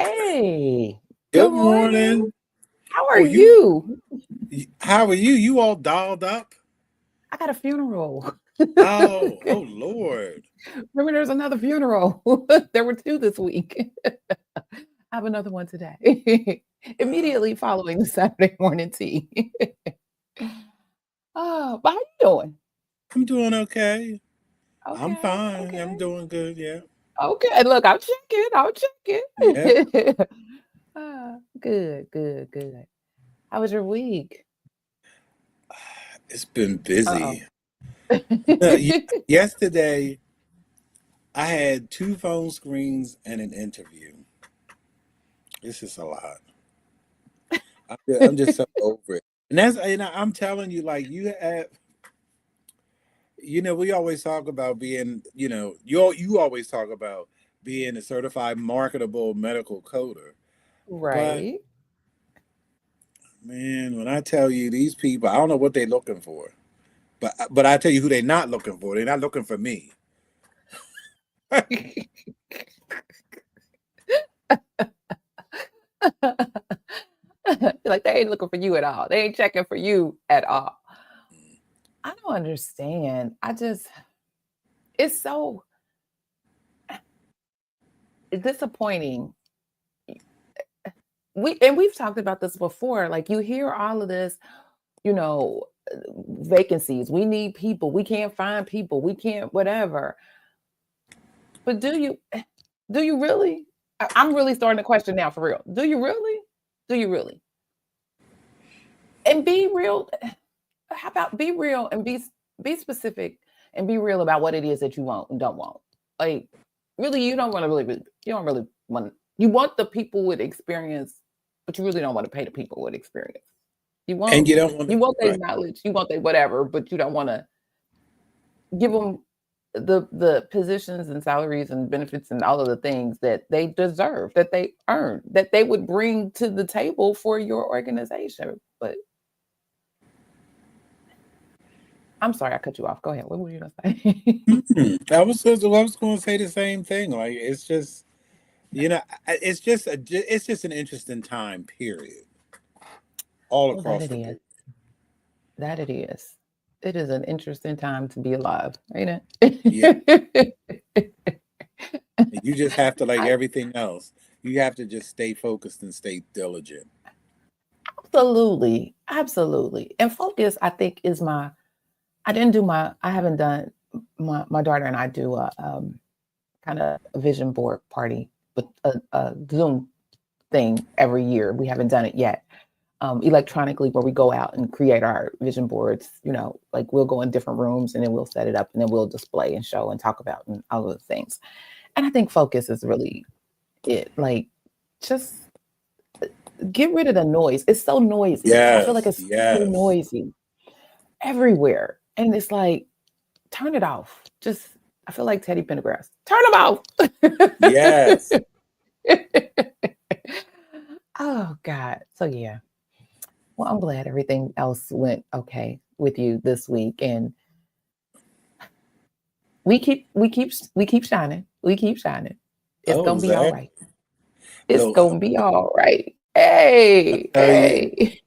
Hey, good Good morning. morning. How are Oh, you, you? how are you? You all dolled up? I got a funeral. Oh, Lord. Remember, there's another funeral. There were two this week. I have another one today. Uh, Immediately following the Saturday morning tea. But how you doing? I'm doing okay. I'm Okay, fine. I'm okay, doing good. Yeah. okay. Look, I'm checking. I'm Yeah. checking. Good, good, good. How was your week? It's been Uh-oh. busy. Yesterday, I had two phone screens and an interview. This is a lot. I'm just so over it. I'm telling you, like, we always talk about being, you always talk about being a certified marketable medical coder. But Right. man, when I tell you these people, I don't know what they're looking for. But I tell you who they're not looking for. They're not looking for me. Like, they ain't looking for you at all. They ain't checking for you at all. I don't understand. It's so disappointing. We've talked about this before. Like, you hear all of this, you know, vacancies. We need people. We can't find people. We can't whatever. But do you really? I'm really starting to question now for real. Do you really? Do you really? And be real. How about be real and be specific and be real about what it is that you want and don't want. Like, really, you don't really want, you want the people with experience, but you really don't want to pay the people with experience. You want And you don't want to, you want their right. knowledge, you want their whatever, but you don't want to give them the positions and salaries and benefits and all of the things that they deserve, that they earn, that they would bring to the table for your organization. But I'm sorry, I cut you off. Go ahead. What were you gonna say? I was going to say the same thing. Like it's just, it's just an interesting time period all Oh, that across it the is. board. That it is. It is an interesting time to be alive, ain't Yeah, it? you just have to like I- everything else. You have to just stay focused and stay diligent. Absolutely, absolutely. And focus, I think, is my. I haven't done my daughter and I do a kind of a vision board party with a Zoom thing every year. We haven't done it yet. Electronically, where we go out and create our vision boards. Like, we'll go in different rooms and then we'll set it up and then we'll display and show and talk about and all of the things. And I think focus is really it. Like, just get rid of the noise. It's so noisy. I feel like Yes, it's so yes, noisy everywhere. And it's like, turn it off. Just, I feel like Teddy Pendergrass. Turn them yes. off. Oh, God. So, yeah. Well, I'm glad everything else went okay with you this week. And we keep shining. We keep shining. It's Oh, gonna be all exactly. right. It's Look, gonna be all right. I Hey, tell you, hey.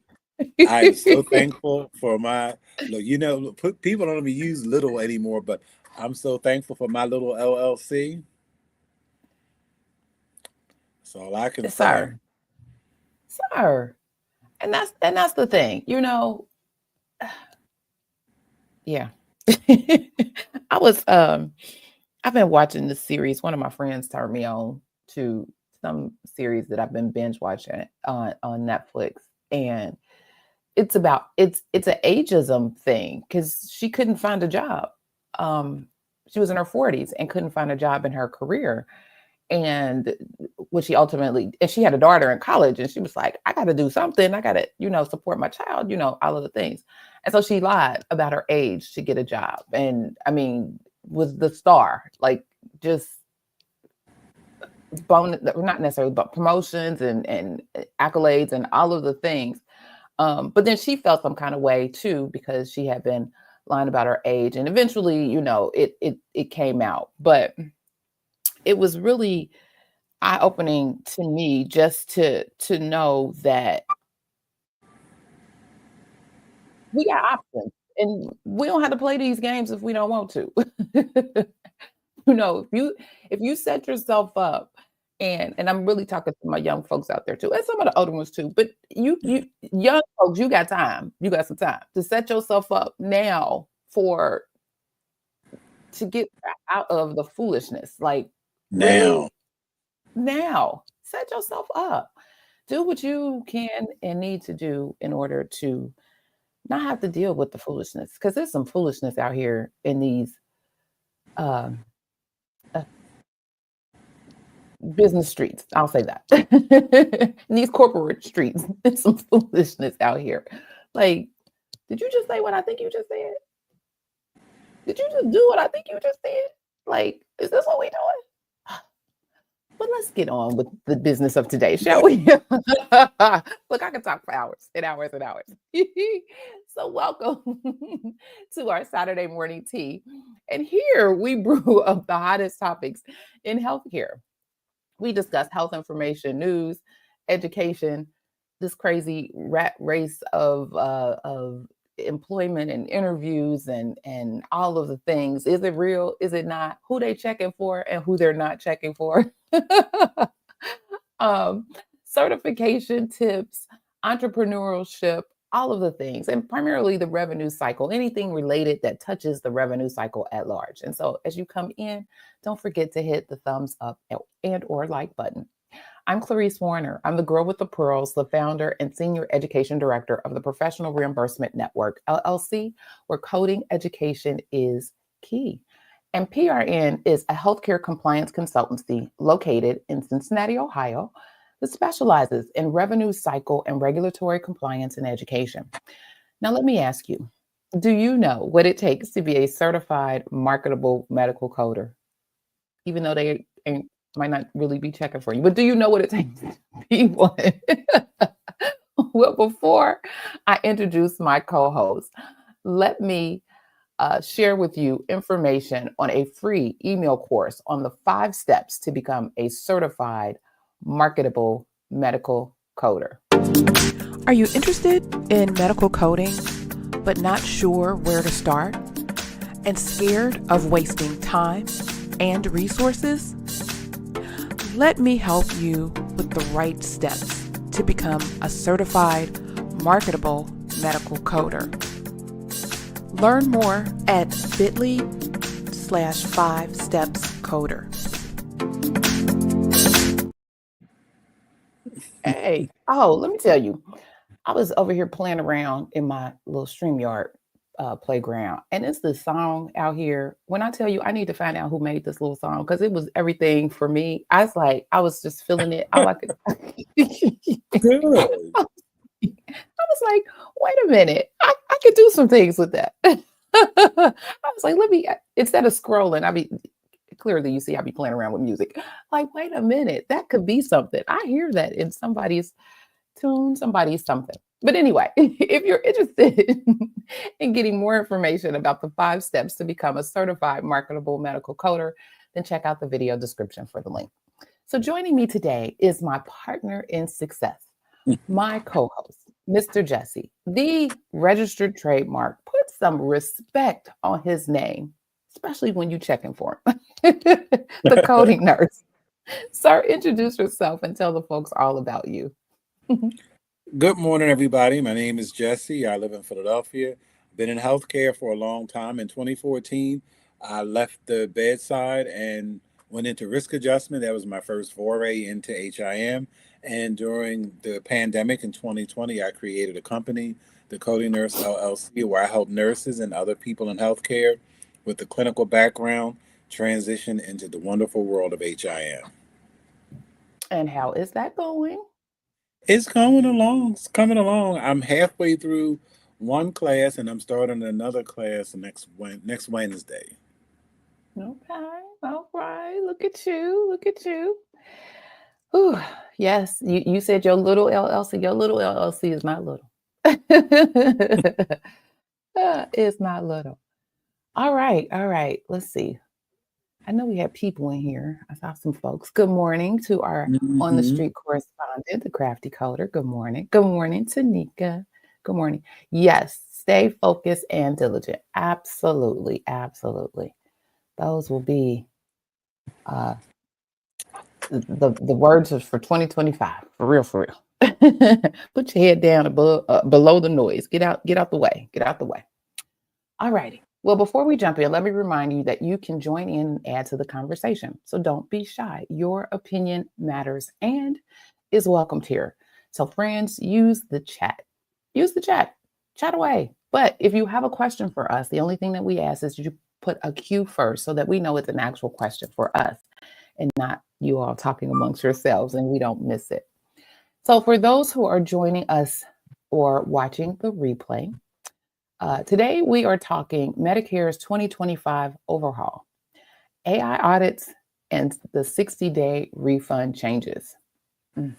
I'm so thankful for my look. People don't even use little anymore, but I'm so thankful for my little LLC. That's all I can say. Sir, sir. And that's the thing, yeah. I was I've been watching this series. One of my friends turned me on to some series that I've been binge watching on Netflix. And it's an ageism thing because she couldn't find a job. Um, she was in her 40s and couldn't find a job in her career. And what she ultimately, and she had a daughter in college, and she was like, I got to do something. I got to, support my child, all of the things. And so she lied about her age to get a job. And I mean, was the star, like, just bonus, not necessarily, but promotions and accolades and all of the things. But then she felt some kind of way too because she had been lying about her age, and eventually, it came out. But it was really eye-opening to me just to know that we got options, and we don't have to play these games if we don't want to. If you set yourself up, and I'm really talking to my young folks out there too, and some of the older ones too, but you young folks, you got time. You got some time to set yourself up now to get out of the foolishness. Like, really? Now, Now. Set yourself up. Do what you can and need to do in order to not have to deal with the foolishness, because there's some foolishness out here in these um, uh, business streets. I'll say that. In these corporate streets, there's some foolishness out here. Like, did you just say what I think you just said? Did you just do what I think you just said? Like, is this what we doing? But let's get on with the business of today, shall we? Look, I can talk for hours and hours and hours. So welcome to our Saturday morning tea. And here we brew up the hottest topics in healthcare. We discuss health information, news, education, this crazy rat race of employment and interviews and all of the things. Is it real? Is it not? Who they checking for and who they're not checking for? um, Certification tips, entrepreneurship, all of the things, and primarily the revenue cycle, anything related that touches the revenue cycle at large. And so as you come in, don't forget to hit the thumbs up and or like button. I'm Clarice Warner. I'm the girl with the pearls, the founder and senior education director of the Professional Reimbursement Network LLC, where coding education is key. And PRN is a healthcare compliance consultancy located in Cincinnati, Ohio, that specializes in revenue cycle and regulatory compliance and education. Now, let me ask you, do you know what it takes to be a certified marketable medical coder? Even though they might not really be checking for you, but do you know what it takes to be one? Well, before I introduce my co-host, let me share with you information on a free email course on the 5 steps to become a certified marketable medical coder. Are you interested in medical coding, but not sure where to start and scared of wasting time and resources? Let me help you with the right steps to become a certified marketable medical coder. Learn more at bit.ly/5stepscoder. Hey, let me tell you, I was over here playing around in my little StreamYard playground, and it's this song out here. When I tell you, I need to find out who made this little song because it was everything for me. I was just feeling it. All I could. good. I was like, wait a minute, I could do some things with that. I was like, instead of scrolling, clearly you see I be playing around with music. Like, wait a minute, that could be something. I hear that in somebody's tune, somebody's something. But anyway, if you're interested in getting more information about the 5 steps to become a certified marketable medical coder, then check out the video description for the link. So joining me today is my partner in success, my co-host, Mr. Jesse, the registered trademark. Put some respect on his name, especially when you checking for him. The coding nurse. Sir, introduce yourself and tell the folks all about you. Good morning, everybody. My name is Jesse. I live in Philadelphia. Been in healthcare for a long time. In 2014, I left the bedside and went into risk adjustment. That was my first foray into HIM. And during the pandemic in 2020, I created a company, the Coding Nurse LLC, where I help nurses and other people in healthcare with a clinical background transition into the wonderful world of HIM. And how is that going? It's coming along. It's coming along. I'm halfway through one class, and I'm starting another class next Wednesday. Okay. All right. Look at you. Look at you. Ooh, yes. You said your little LLC. Your little LLC is not little. It's not little. All right. All right. Let's see. I know we have people in here. I saw some folks. Good morning to our on the Mhm. street correspondent, the crafty coder. Good morning. Good morning, Tanika. Good morning. Yes, stay focused and diligent. Absolutely, absolutely. Those will be uh the words of for 2025. For real, for real. Put your head down above below the noise. Get out the way. Get out the way. All righty. Well, before we jump in, let me remind you that you can join in and add to the conversation. So don't be shy. Your opinion matters and is welcomed here. So, friends, use the chat. Use the chat. Chat away. But if you have a question for us, the only thing that we ask is you put a Q first so that we know it's an actual question for us and not you all talking amongst yourselves and we don't miss it. So, for those who are joining us or watching the replay, today, we are talking Medicare's 2025 overhaul, AI audits, and the 60-day refund changes. Mm.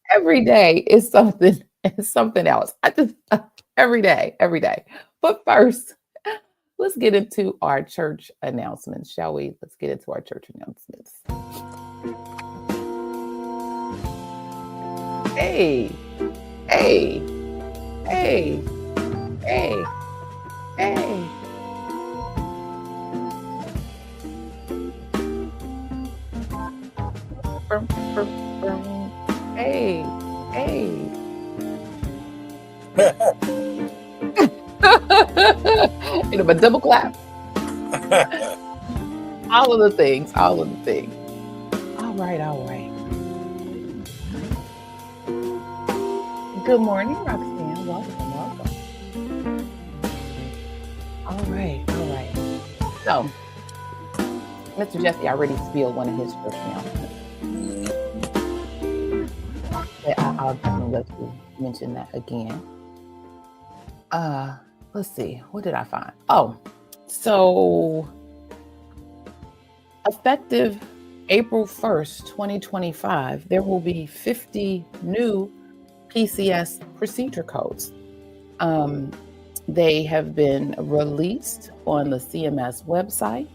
Every day is something else. I just every day, every day. But first, let's get into our church announcements, shall we? Let's get into our church announcements. Hey, hey, hey, hey, hey. Brum, brum, brum. Hey, hey. But double clap. All of the things, all of the things. All right, all right. Good morning, Roxanne. Welcome, welcome. All right, all right. So, Mr. Jesse already spilled one of his first announcements. I'll definitely let you mention that again. Let's see. What did I find? Oh, so effective April 1st, 2025, there will be 50 new PCS procedure codes. They have been released on the CMS website,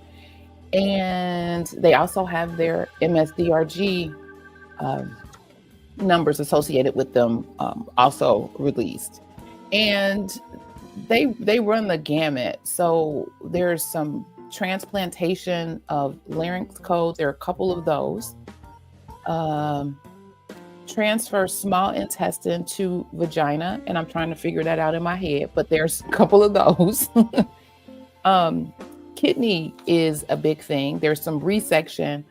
and they also have their MSDRG numbers associated with them also released. And they run the gamut. So there's some transplantation of larynx codes. There are a couple of those. Transfer small intestine to vagina, and I'm trying to figure that out in my head, but there's a couple of those. Kidney is a big thing. There's some resection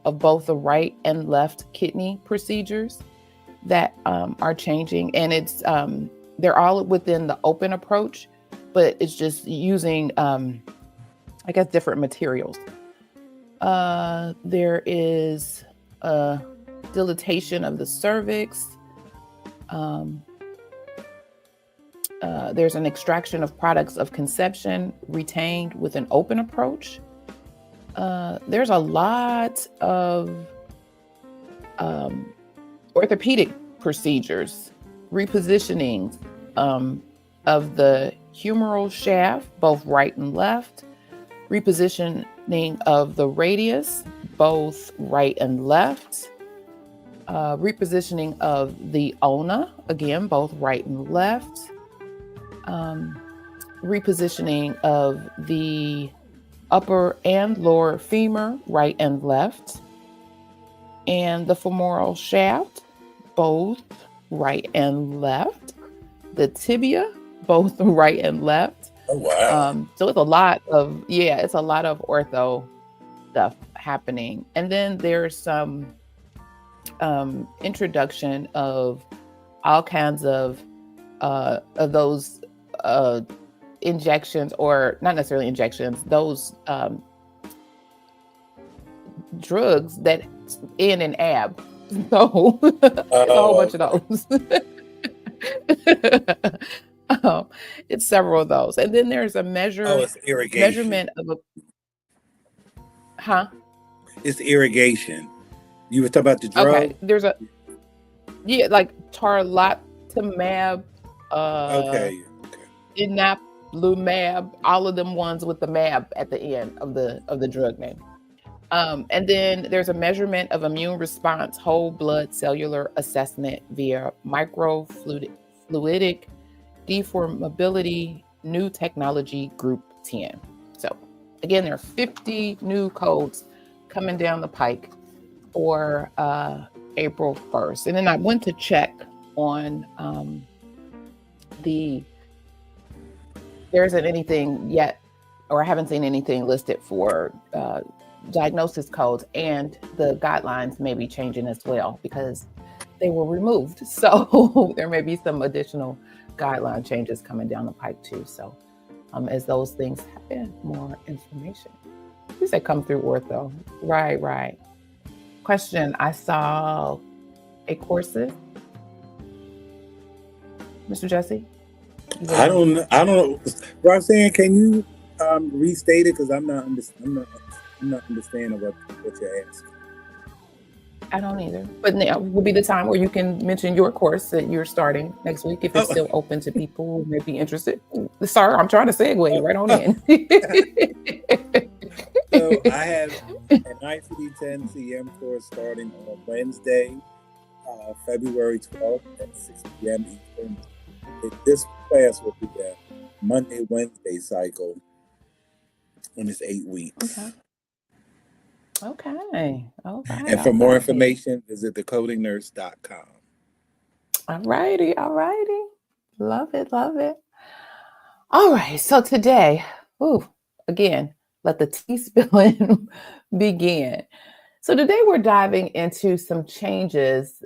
of both the right and left kidney procedures that are changing, and it's they're all within the open approach, but it's just using I guess different materials. There is dilatation of the cervix. There's an extraction of products of conception retained with an open approach. There's a lot of orthopedic procedures, repositioning of the humeral shaft, both right and left, repositioning of the radius, both right and left, repositioning of the ulna, again, both right and left, repositioning of the upper and lower femur, right and left, and the femoral shaft, both right and left, the tibia, both right and left. Oh, wow. So it's a lot of ortho stuff happening. And then there's some introduction of all kinds of those injections, or not necessarily injections, those drugs that in an ab. So it's a whole bunch of those. It's several of those. And then there's a it's irrigation. measurement of It's irrigation. You were talking about the drug? Okay. There's like tarlatamab, Okay. inap Lumab, all of them ones with the mab at the end of the drug name. And then there's a measurement of immune response, whole blood cellular assessment via microfluidic deformability, new technology group 10. So again, there are 50 new codes coming down the pike for April 1st. And then I went to check on there isn't anything yet, or I haven't seen anything listed for diagnosis codes, and the guidelines may be changing as well because they were removed. So there may be some additional guideline changes coming down the pike too. So as those things happen, more information. You said come through ortho. Right. Question, I saw a courses. Mr. Jesse? I don't know. Roxanne, can you restate it? Because I'm not understanding what you're asking. I don't either. But now will be the time where you can mention your course that you're starting next week if it's still open to people who may be interested. Sir, I'm trying to segue right on in. So I have an ICD-10 CM course starting on Wednesday, February 12th at 6 p.m. Eastern. This class will be a Monday, Wednesday cycle, and it's 8 weeks. Okay. All right. And for more information, visit thecodingnurse.com. All righty. Love it. All right. So today, again, let the tea spilling begin. So today we're diving into some changes.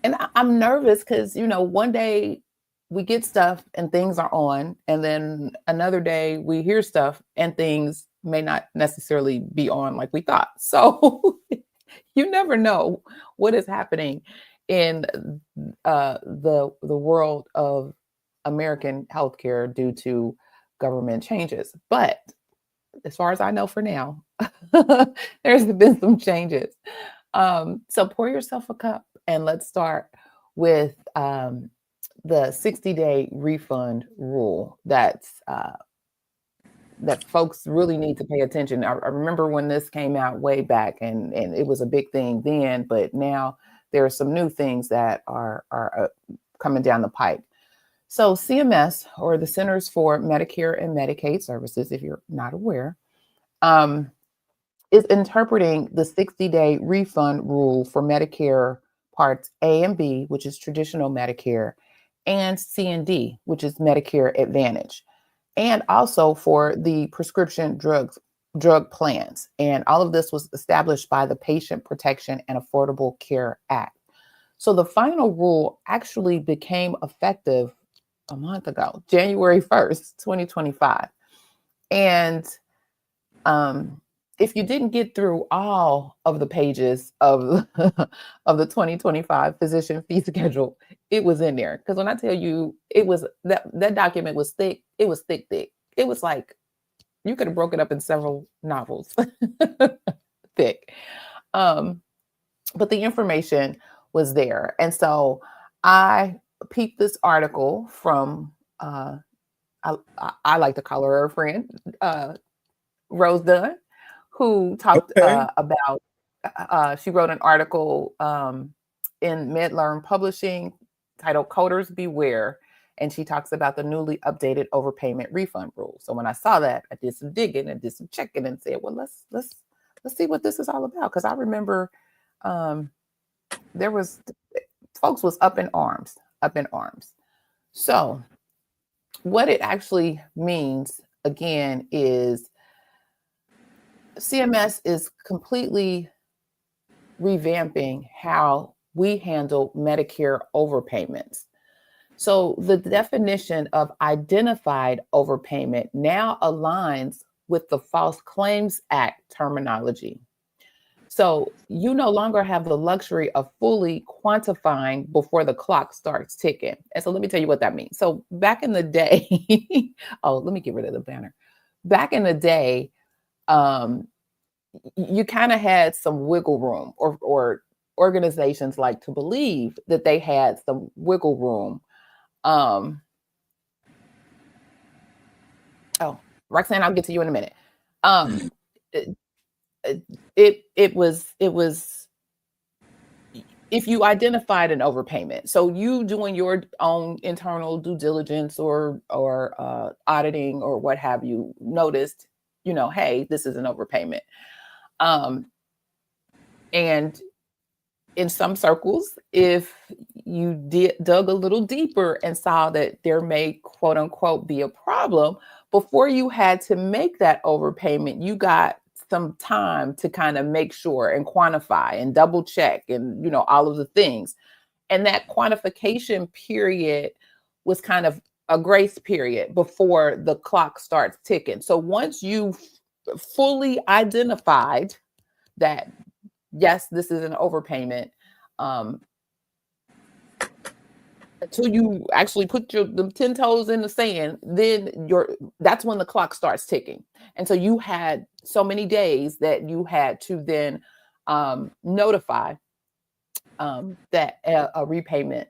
And I'm nervous because, one day we get stuff and things are on, and then another day we hear stuff and things may not necessarily be on like we thought. So you never know what is happening in the world of American healthcare due to government changes. But as far as I know for now, there's been some changes. So pour yourself a cup and let's start with the 60-day refund rule that folks really need to pay attention. I remember when this came out way back and it was a big thing then, but now there are some new things that are coming down the pipe. So CMS, or the Centers for Medicare and Medicaid Services, if you're not aware, is interpreting the 60-day refund rule for Medicare Parts A and B, which is traditional Medicare, and C and D, which is Medicare Advantage, and also for the prescription drug plans. And all of this was established by the Patient Protection and Affordable Care Act. So the final rule actually became effective a month ago, January 1st, 2025. And if you didn't get through all of the pages of of the 2025 physician fee schedule, it was in there. Because when I tell you, it was that document was thick. It was thick. It was like you could have broken it up in several novels. Thick. But the information was there, and so I peeped this article from I like to call her a friend, Rose Dunn, who talked about, she wrote an article in MedLearn Publishing titled Coders Beware. And she talks about the newly updated overpayment refund rule. So when I saw that, I did some digging and did some checking and said, well, let's see what this is all about. Because I remember folks was up in arms. So what it actually means, again, is CMS is completely revamping how we handle Medicare overpayments. So the definition of identified overpayment now aligns with the False Claims Act terminology. So you no longer have the luxury of fully quantifying before the clock starts ticking. And so let me tell you what that means. So back in the day, let me get rid of the banner. Back in the day, you kind of had some wiggle room, or organizations like to believe that they had some wiggle room Roxanne, I'll get to you in a minute. Mhm. It was if you identified an overpayment, so you doing your own internal due diligence or auditing or what have you, noticed, hey, this is an overpayment. And in some circles, if you dug a little deeper and saw that there may, quote unquote, be a problem, before you had to make that overpayment, you got some time to kind of make sure and quantify and double check and, all of the things. And that quantification period was kind of a grace period before the clock starts ticking. So once you fully identified that, yes, this is an overpayment, until you actually put the 10 toes in the sand, then that's when the clock starts ticking. And so you had so many days that you had to then notify that a repayment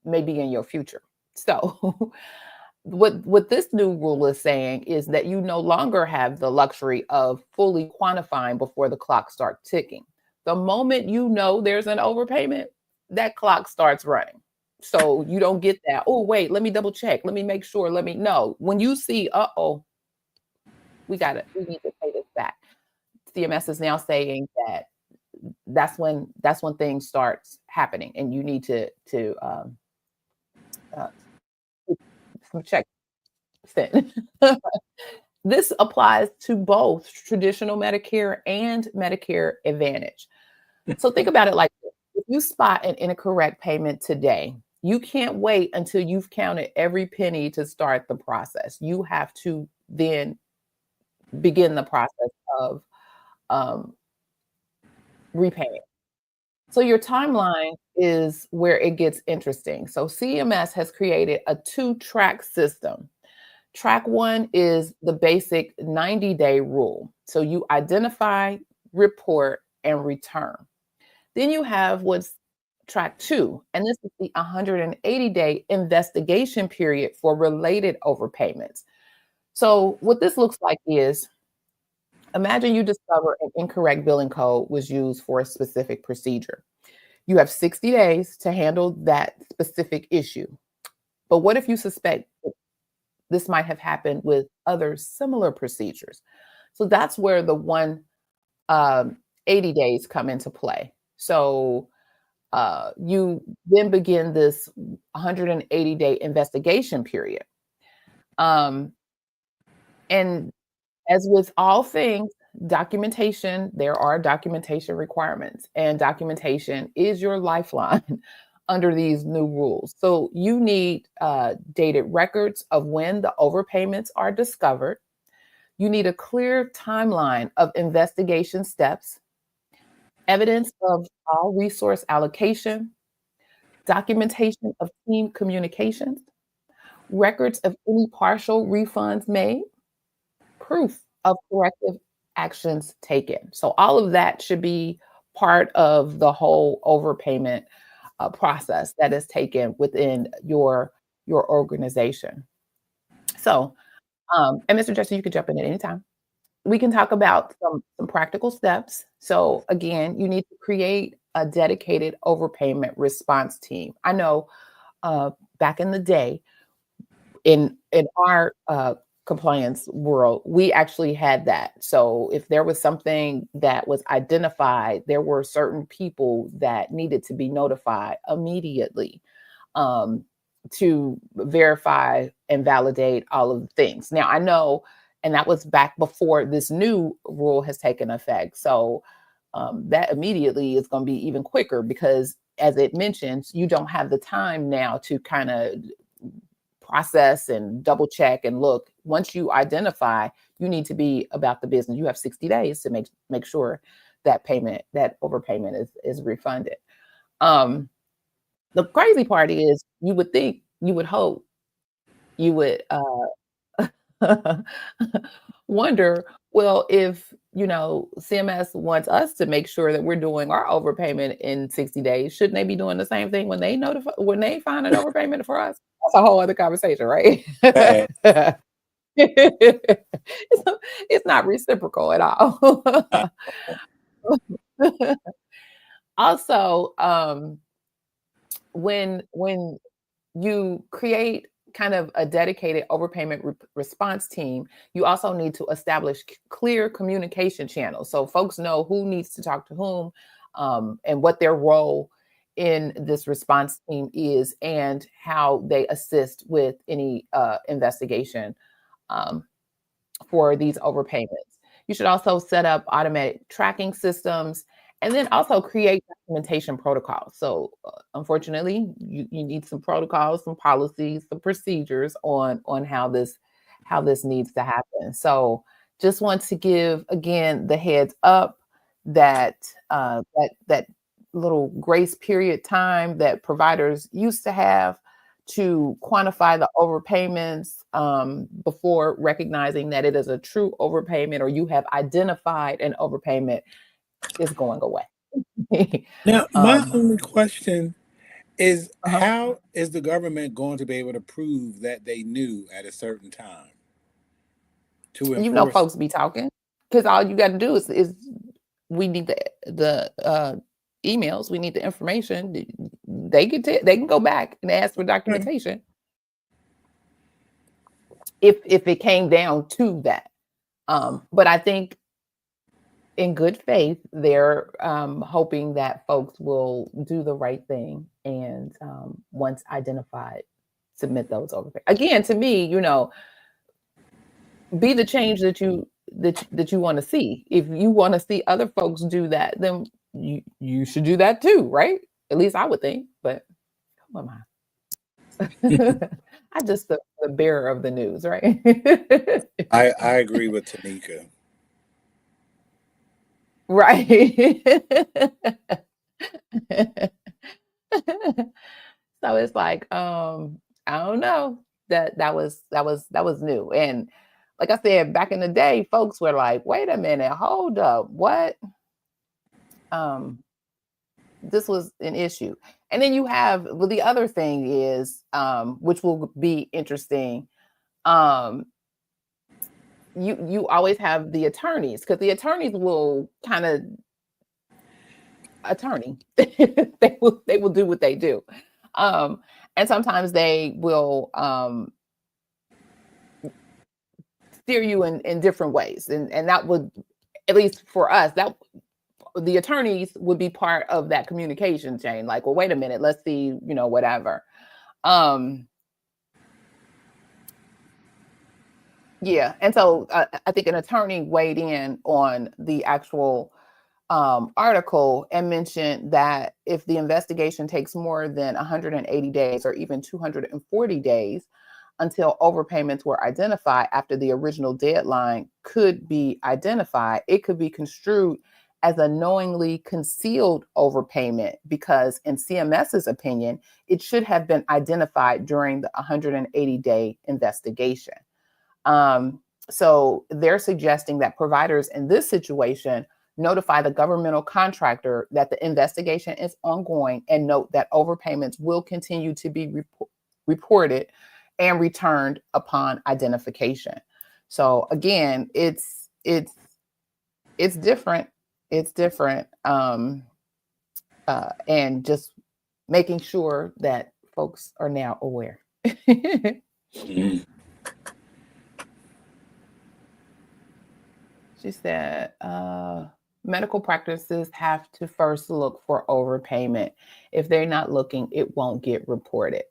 may be in your future. So what this new rule is saying is that you no longer have the luxury of fully quantifying before the clock starts ticking. The moment you know there's an overpayment, that clock starts running. So you don't get that, oh, wait, let me double check. Let me make sure. Let me know. When you see, we need to pay this back. CMS is now saying that that's when things starts happening and you need to check. This applies to both traditional Medicare and Medicare Advantage. So think about it like this. If you spot an incorrect payment today, you can't wait until you've counted every penny to start the process. You have to then begin the process of repaying. So your timeline is where it gets interesting. So CMS has created a 2-track system. Track 1 is the basic 90-day rule. So you identify, report, and return. Then you have what's track 2, and this is the 180-day investigation period for related overpayments. So what this looks like is, imagine you discover an incorrect billing code was used for a specific procedure. You have 60 days to handle that specific issue. But what if you suspect this might have happened with other similar procedures? So that's where the 180 days come into play. So you then begin this 180-day investigation period. And as with all things, documentation, there are documentation requirements, and documentation is your lifeline under these new rules. So you need dated records of when the overpayments are discovered. You need a clear timeline of investigation steps, evidence of all resource allocation, documentation of team communications, records of any partial refunds made, proof of corrective actions taken. So all of that should be part of the whole overpayment process that is taken within your organization. So, and Mr. Jesse, you can jump in at any time. We can talk about some practical steps. So again, you need to create a dedicated overpayment response team. I know back in the day, in our compliance world, we actually had that. So if there was something that was identified, there were certain people that needed to be notified immediately to verify and validate all of the things. Now I know, and that was back before this new rule has taken effect. So that immediately is going to be even quicker because, as it mentions, you don't have the time now to kind of process and double check and look. Once you identify, you need to be about the business. You have 60 days to make sure that overpayment is refunded. The crazy part is, you would hope, you would wonder, well, if CMS wants us to make sure that we're doing our overpayment in 60 days, shouldn't they be doing the same thing when they find an overpayment for us? That's a whole other conversation, right? It's not reciprocal at all. I Also, when you create kind of a dedicated overpayment response team, you also need to establish clear communication channels so folks know who needs to talk to whom, and what their role in this response team is and how they assist with any investigation um, for these overpayments. You should also set up automatic tracking systems and then also create documentation protocols. So, unfortunately, you need some protocols, some policies, some procedures on how this needs to happen. So, just want to give again the heads up that that little grace period time that providers used to have to quantify the overpayments before recognizing that it is a true overpayment or you have identified an overpayment is going away. Now, my um, only question is, uh-huh. how is the government going to be able to prove that they knew at a certain time to You know, enforce? folks be talking because all you got to do is we need the emails, we need the information. They can go back and ask for Okay. documentation if it came down to that. But I think in good faith, they're hoping that folks will do the right thing and once identified, submit those over. Again, to me, be the change that you want to see. If you want to see other folks do that, then you should do that too, right? At least I would think. But who am I? I just the bearer of the news, right? I agree with Tanika. Right. So it's like, I don't know. That was new. And like I said, back in the day, folks were like, wait a minute, hold up, what? Um, this was an issue. And then you have well, the other thing is, which will be interesting. Um, you always have the attorneys because the attorneys will kind of attorney. They will do what they do. Um, and sometimes they will steer you in different ways. And that would, at least for us, that the attorneys would be part of that communication chain. Like, well, wait a minute, let's see, whatever. Um, yeah. And so I think an attorney weighed in on the actual article and mentioned that if the investigation takes more than 180 days or even 240 days until overpayments were identified after the original deadline could be identified, it could be construed as a knowingly concealed overpayment because, in CMS's opinion, it should have been identified during the 180-day investigation. So they're suggesting that providers in this situation notify the governmental contractor that the investigation is ongoing and note that overpayments will continue to be reported and returned upon identification. So again, it's different. It's different. And just making sure that folks are now aware. Mhm. She said, medical practices have to first look for overpayment. If they're not looking, it won't get reported.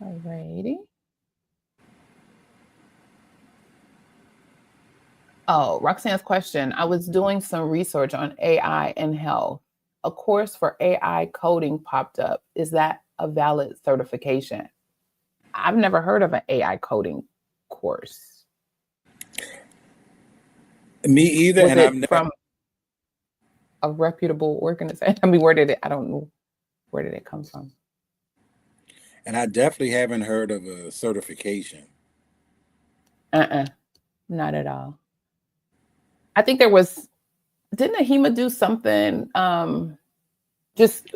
All righty. Oh, Roxanne's question. I was doing some research on AI and health. A course for AI coding popped up. Is that a valid certification? I've never heard of an AI coding course. Me either, Was and I've it never, from a reputable organization? I don't know. Where did it come from? and I definitely haven't heard of a certification. Uh-uh, not at all. I think there was, didn't Ahima do something just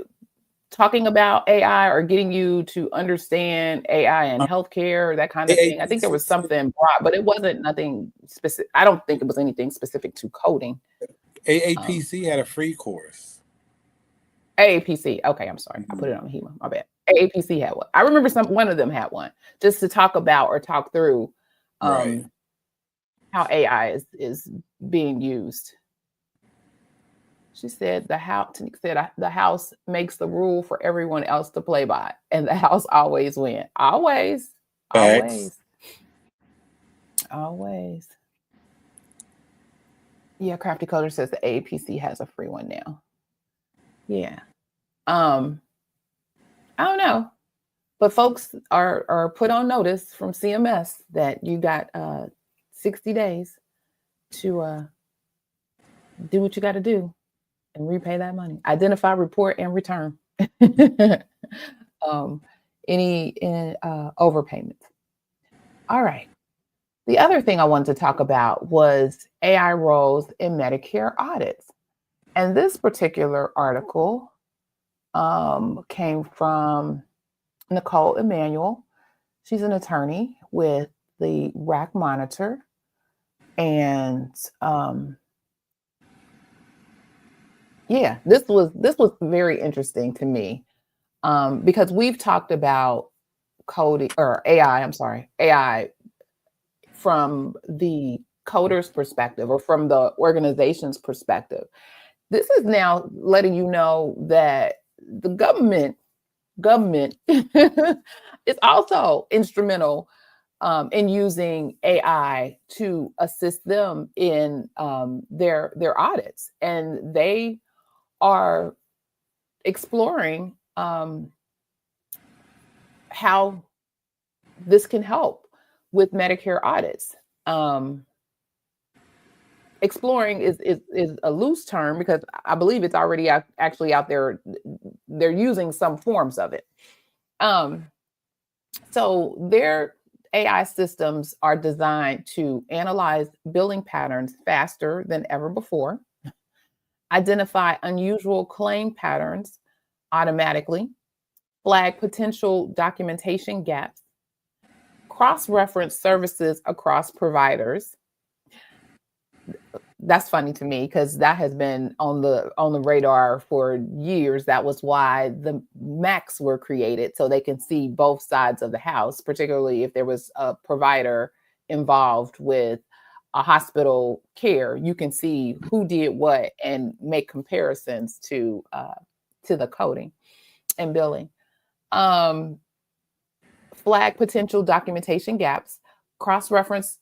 talking about AI or getting you to understand AI and healthcare, that kind of thing. I think there was something broad, but it wasn't nothing specific. I don't think it was anything specific to coding. AAPC had a free course. AAPC. Okay, I'm sorry. I put it on HEMA. My bad. AAPC had one. I remember one of them had one just to talk about or talk through Right. how AI is being used. She said Tanika said the house makes the rule for everyone else to play by, and the house always wins. Always. Facts. Always. Yeah, Crafty Coder says the AAPC has a free one now. Yeah. I don't know. But folks are put on notice from CMS that you got 60 days to do what you got to do and repay that money. Identify, report, and return any overpayments. All right. The other thing I wanted to talk about was AI roles in Medicare audits. And this particular article came from Nicole Emanuel. She's an attorney with the RAC Monitor. And yeah, this was very interesting to me because we've talked about coding or AI from the coder's perspective or from the organization's perspective. This is now letting you know that the government is also instrumental in using AI to assist them in their audits, and they are exploring how this can help with Medicare audits. Exploring is a loose term because I believe it's already actually out there. They're using some forms of it. So their AI systems are designed to analyze billing patterns faster than ever before, identify unusual claim patterns automatically, flag potential documentation gaps, cross-reference services across providers. That's funny to me because that has been on the radar for years. That was why the MACs were created, so they can see both sides of the house, particularly if there was a provider involved with a hospital care. You can see who did what and make comparisons to the coding and billing. Flag potential documentation gaps. Cross-reference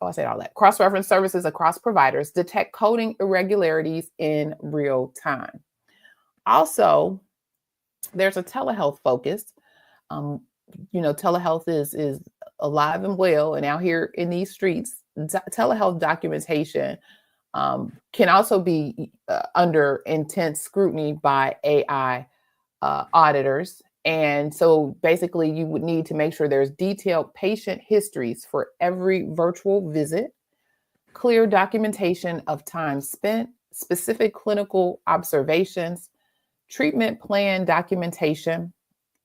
services across providers, detect coding irregularities in real time. Also, there's a telehealth focus. Telehealth is alive and well, and out here in these streets, telehealth documentation can also be under intense scrutiny by AI auditors. And so basically you would need to make sure there's detailed patient histories for every virtual visit, clear documentation of time spent, specific clinical observations, treatment plan documentation,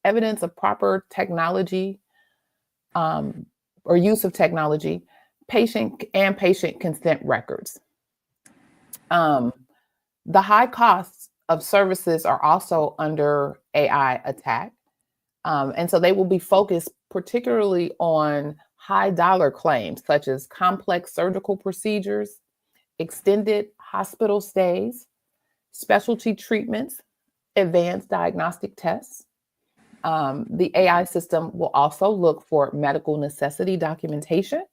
evidence of proper technology or use of technology, patient consent records. The high costs of services are also under AI attack. And so they will be focused particularly on high dollar claims, such as complex surgical procedures, extended hospital stays, specialty treatments, advanced diagnostic tests. The AI system will also look for medical necessity documentation,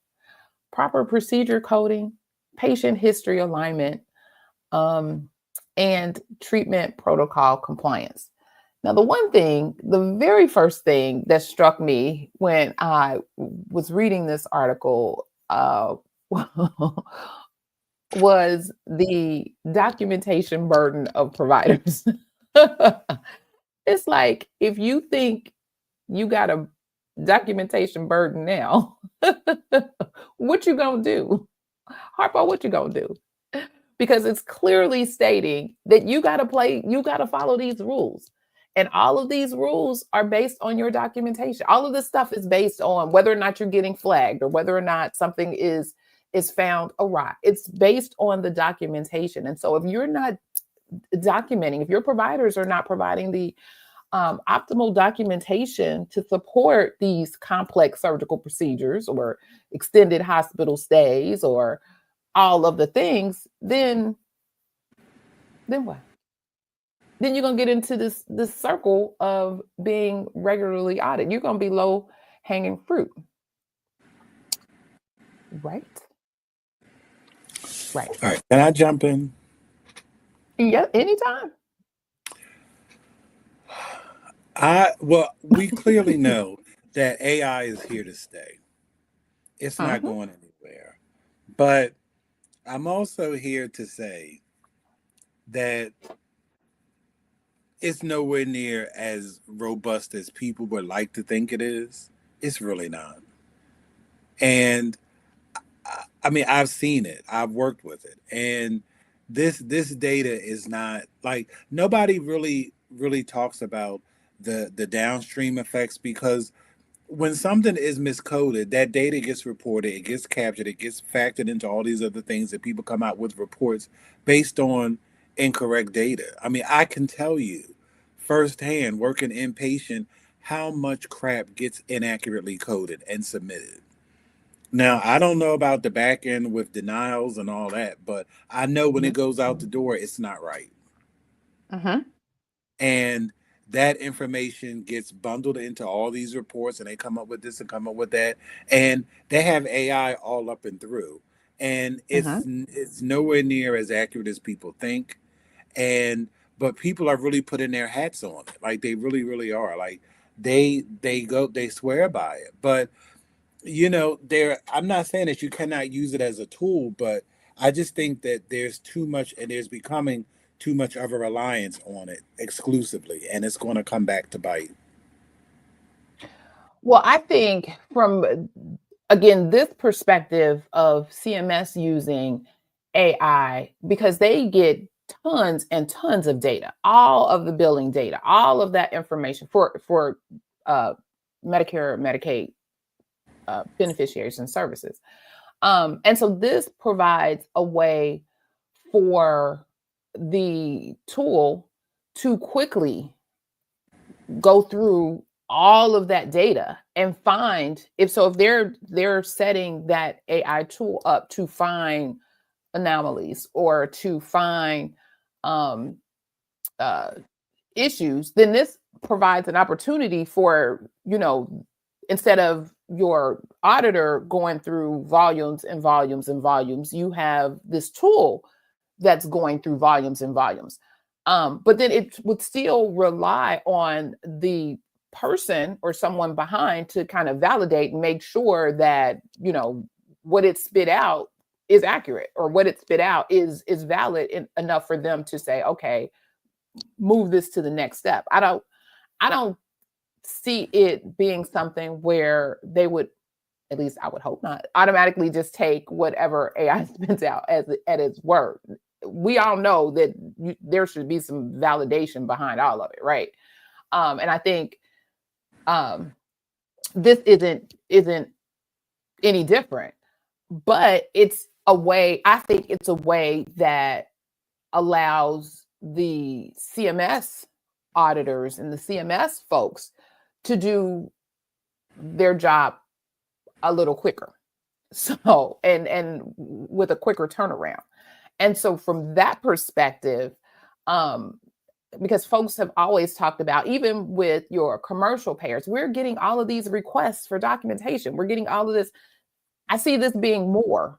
proper procedure coding, patient history alignment, and treatment protocol compliance. Now, the very first thing that struck me when I was reading this article was the documentation burden of providers. It's like, if you think you got a documentation burden now, what you gonna do? Harpo, what you gonna do? Because it's clearly stating that you gotta follow these rules. And all of these rules are based on your documentation. All of this stuff is based on whether or not you're getting flagged or whether or not something is found awry. It's based on the documentation. And so if you're not documenting, if your providers are not providing the optimal documentation to support these complex surgical procedures or extended hospital stays or all of the things, then what? Then you're gonna get into this circle of being regularly audited. You're gonna be low hanging fruit, right? Right. All right, can I jump in? Yeah, anytime. Well, we clearly know that AI is here to stay. It's not going anywhere. But I'm also here to say that it's nowhere near as robust as people would like to think it is. It's really not. And I mean, I've seen it. I've worked with it. And this data is not like nobody really talks about the downstream effects, because when something is miscoded, that data gets reported, it gets captured, it gets factored into all these other things that people come out with reports based on incorrect data. I mean, I can tell you firsthand, working inpatient, how much crap gets inaccurately coded and submitted. Now, I don't know about the back end with denials and all that, but I know when it goes out the door, it's not right. And that information gets bundled into all these reports, and they come up with this and come up with that, and they have AI all up and through, and it's nowhere near as accurate as people think. And but people are really putting their hats on it, like they really are. Like they swear by it. But I'm not saying that you cannot use it as a tool, but I just think that there's too much, and there's becoming too much of a reliance on it exclusively, and it's going to come back to bite. Well, I think from, again, this perspective of CMS using AI, because they get tons and tons of data, all of the billing data, all of that information for Medicare, Medicaid beneficiaries and services. And so this provides a way for the tool to quickly go through all of that data and find if they're setting that AI tool up to find anomalies or to find issues, then this provides an opportunity for, instead of your auditor going through volumes and volumes and volumes, you have this tool that's going through volumes and volumes. But then it would still rely on the person or someone behind to kind of validate and make sure that, what it spit out is accurate, or what it spit out is valid enough for them to say, okay, move this to the next step. I don't see it being something where they would, at least I would hope not, automatically just take whatever AI spits out at its word. We all know that there should be some validation behind all of it, right? And I think this isn't any different, but it's a way. I think it's a way that allows the CMS auditors and the CMS folks to do their job a little quicker. So, and with a quicker turnaround. And so from that perspective, because folks have always talked about, even with your commercial payers, we're getting all of these requests for documentation. We're getting all of this. I see this being more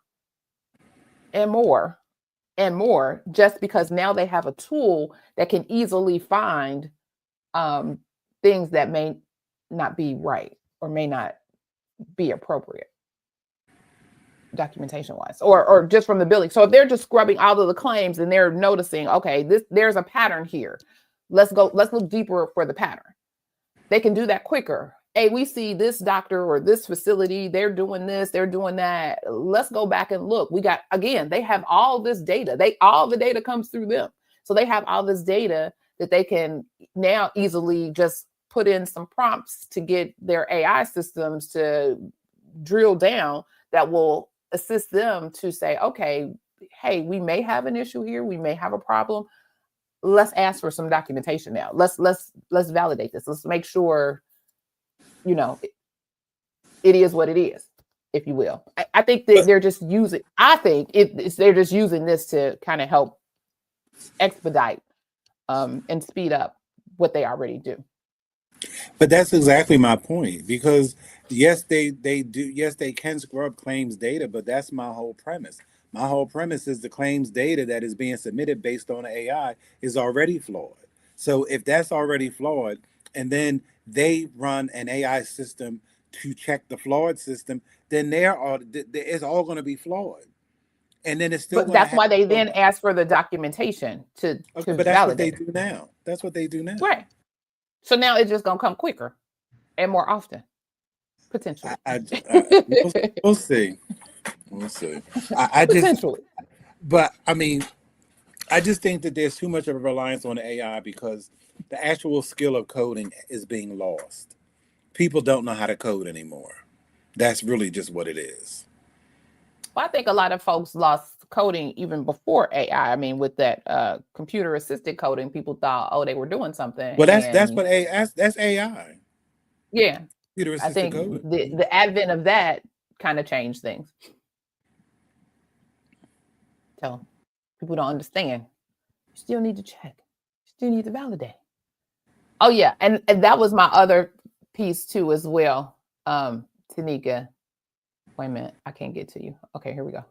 and more and more, just because now they have a tool that can easily find things that may not be right or may not be appropriate documentation wise, or just from the billing. So if they're just scrubbing all of the claims and they're noticing, okay, there's a pattern here. Let's look deeper for the pattern. They can do that quicker. Hey, we see this doctor or this facility, they're doing this, they're doing that. Let's go back and look. They have all this data. All the data comes through them. So they have all this data that they can now easily just put in some prompts to get their AI systems to drill down that will assist them to say, okay, hey, we may have an issue here, we may have a problem. Let's ask for some documentation now. Let's validate this. Let's make sure, you know, it is what it is, if you will. I think that they're just using. I think they're just using this to kind of help expedite and speed up what they already do. But that's exactly my point, because yes, they do. Yes, they can scrub claims data, but that's my whole premise. My whole premise is the claims data that is being submitted based on AI is already flawed. So if that's already flawed, and then they run an AI system to check the flawed system, then it's all going to be flawed, and then it's still But going to that's have. why they then ask for the documentation to Okay, but that's what they validate. do now. That's what they do now. Right. So now it's just gonna come quicker and more often, potentially. We'll see. We'll see. I just, Potentially. but I mean, I just think that there's too much of a reliance on AI because the actual skill of coding is being lost. People don't know how to code anymore. That's really just what it is. Well, I think a lot of folks lost coding even before AI. I mean, with that computer assisted coding, people thought, oh, they were doing something. Well, that's And what that's AI. yeah, Computer I assisted think coding. the advent of that kind of changed things. So people don't understand. You still need to check. You still need to validate. Oh yeah, and that was my other piece too as well. Tanika, wait a minute, I can't get to you. Okay, here we go.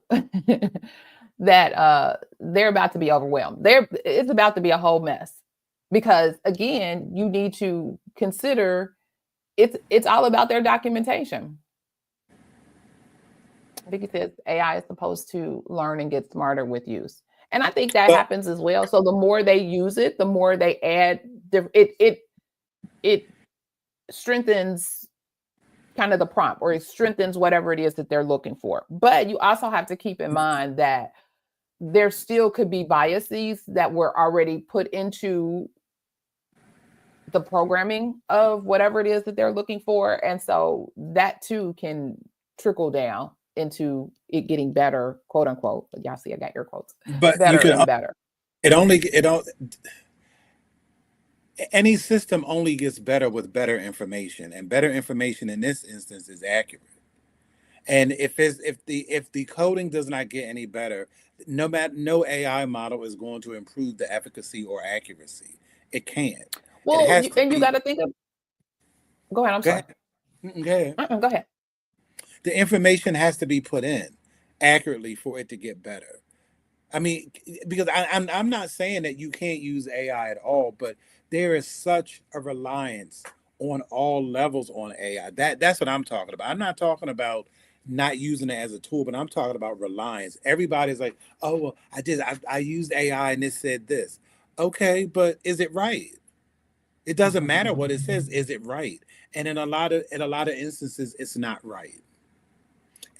That they're about to be overwhelmed. It's about to be a whole mess. Because again, you need to consider it's all about their documentation. Vicky says AI is supposed to learn and get smarter with use. And I think that happens as well. So the more they use it, the more they add it strengthens kind of the prompt, or it strengthens whatever it is that they're looking for. But you also have to keep in mind that there still could be biases that were already put into the programming of whatever it is that they're looking for. And so that too can trickle down into it getting better, quote unquote. Y'all see, I got air quotes. But better you can and better. Any system only gets better with better information, and better information in this instance is accurate. And if the coding does not get any better, no AI model is going to improve the efficacy or accuracy. It can't. Well, you got to think of. Go ahead. I'm sorry. Go ahead. Go ahead. The information has to be put in accurately for it to get better. I mean, because I'm not saying that you can't use AI at all, but there is such a reliance on all levels on AI. That's what I'm talking about. I'm not talking about not using it as a tool, but I'm talking about reliance. Everybody's like, oh well, I used AI and it said this. Okay, but is it right? It doesn't matter what it says. Is it right? And in a lot of instances, it's not right.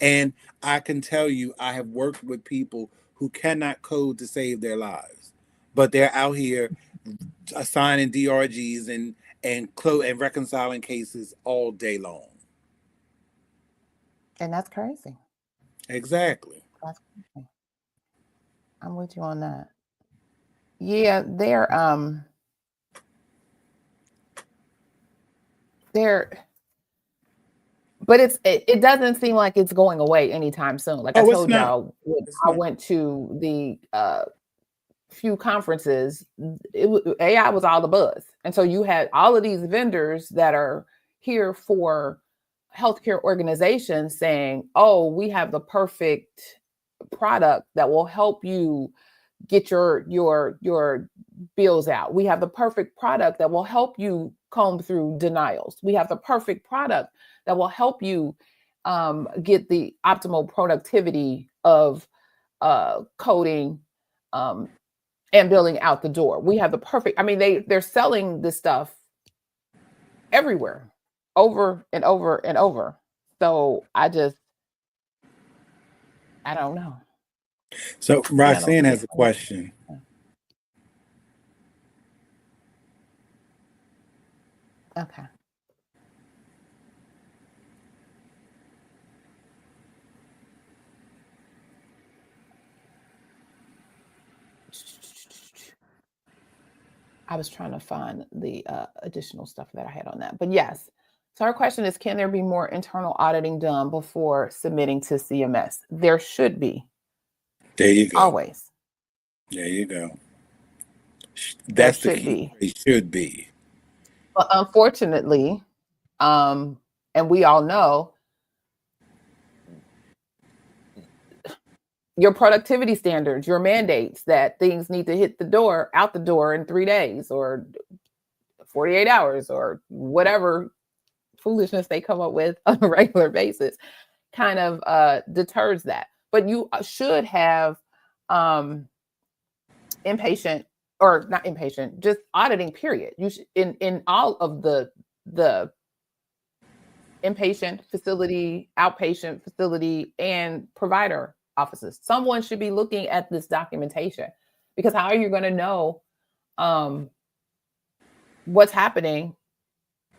And I can tell you, I have worked with people who cannot code to save their lives, but they're out here assigning DRGs and reconciling cases all day long. And that's crazy. Exactly. That's crazy. I'm with you on that. Yeah, but it doesn't seem like it's going away anytime soon. Like I told y'all, I went to the few conferences, AI was all the buzz. And so you had all of these vendors that are here for healthcare organizations saying, oh, we have the perfect product that will help you get your bills out. We have the perfect product that will help you comb through denials. We have the perfect product that will help you get the optimal productivity of coding and billing out the door. We have the perfect, I mean, they're selling this stuff everywhere, over and over and over. So I don't know. So Roxanne has a question. Okay. I was trying to find the additional stuff that I had on that. But yes. So our question is, can there be more internal auditing done before submitting to CMS? There should be. There you go. Always. There you go. There That's the should key. be. It should be. But unfortunately, and we all know, your productivity standards, your mandates that things need to hit the door, out the door in 3 days or 48 hours or whatever foolishness they come up with on a regular basis, kind of deters that. But you should have inpatient, or not inpatient, just auditing period. You should, in all of the inpatient facility, outpatient facility, and provider offices. Someone should be looking at this documentation, because how are you going to know what's happening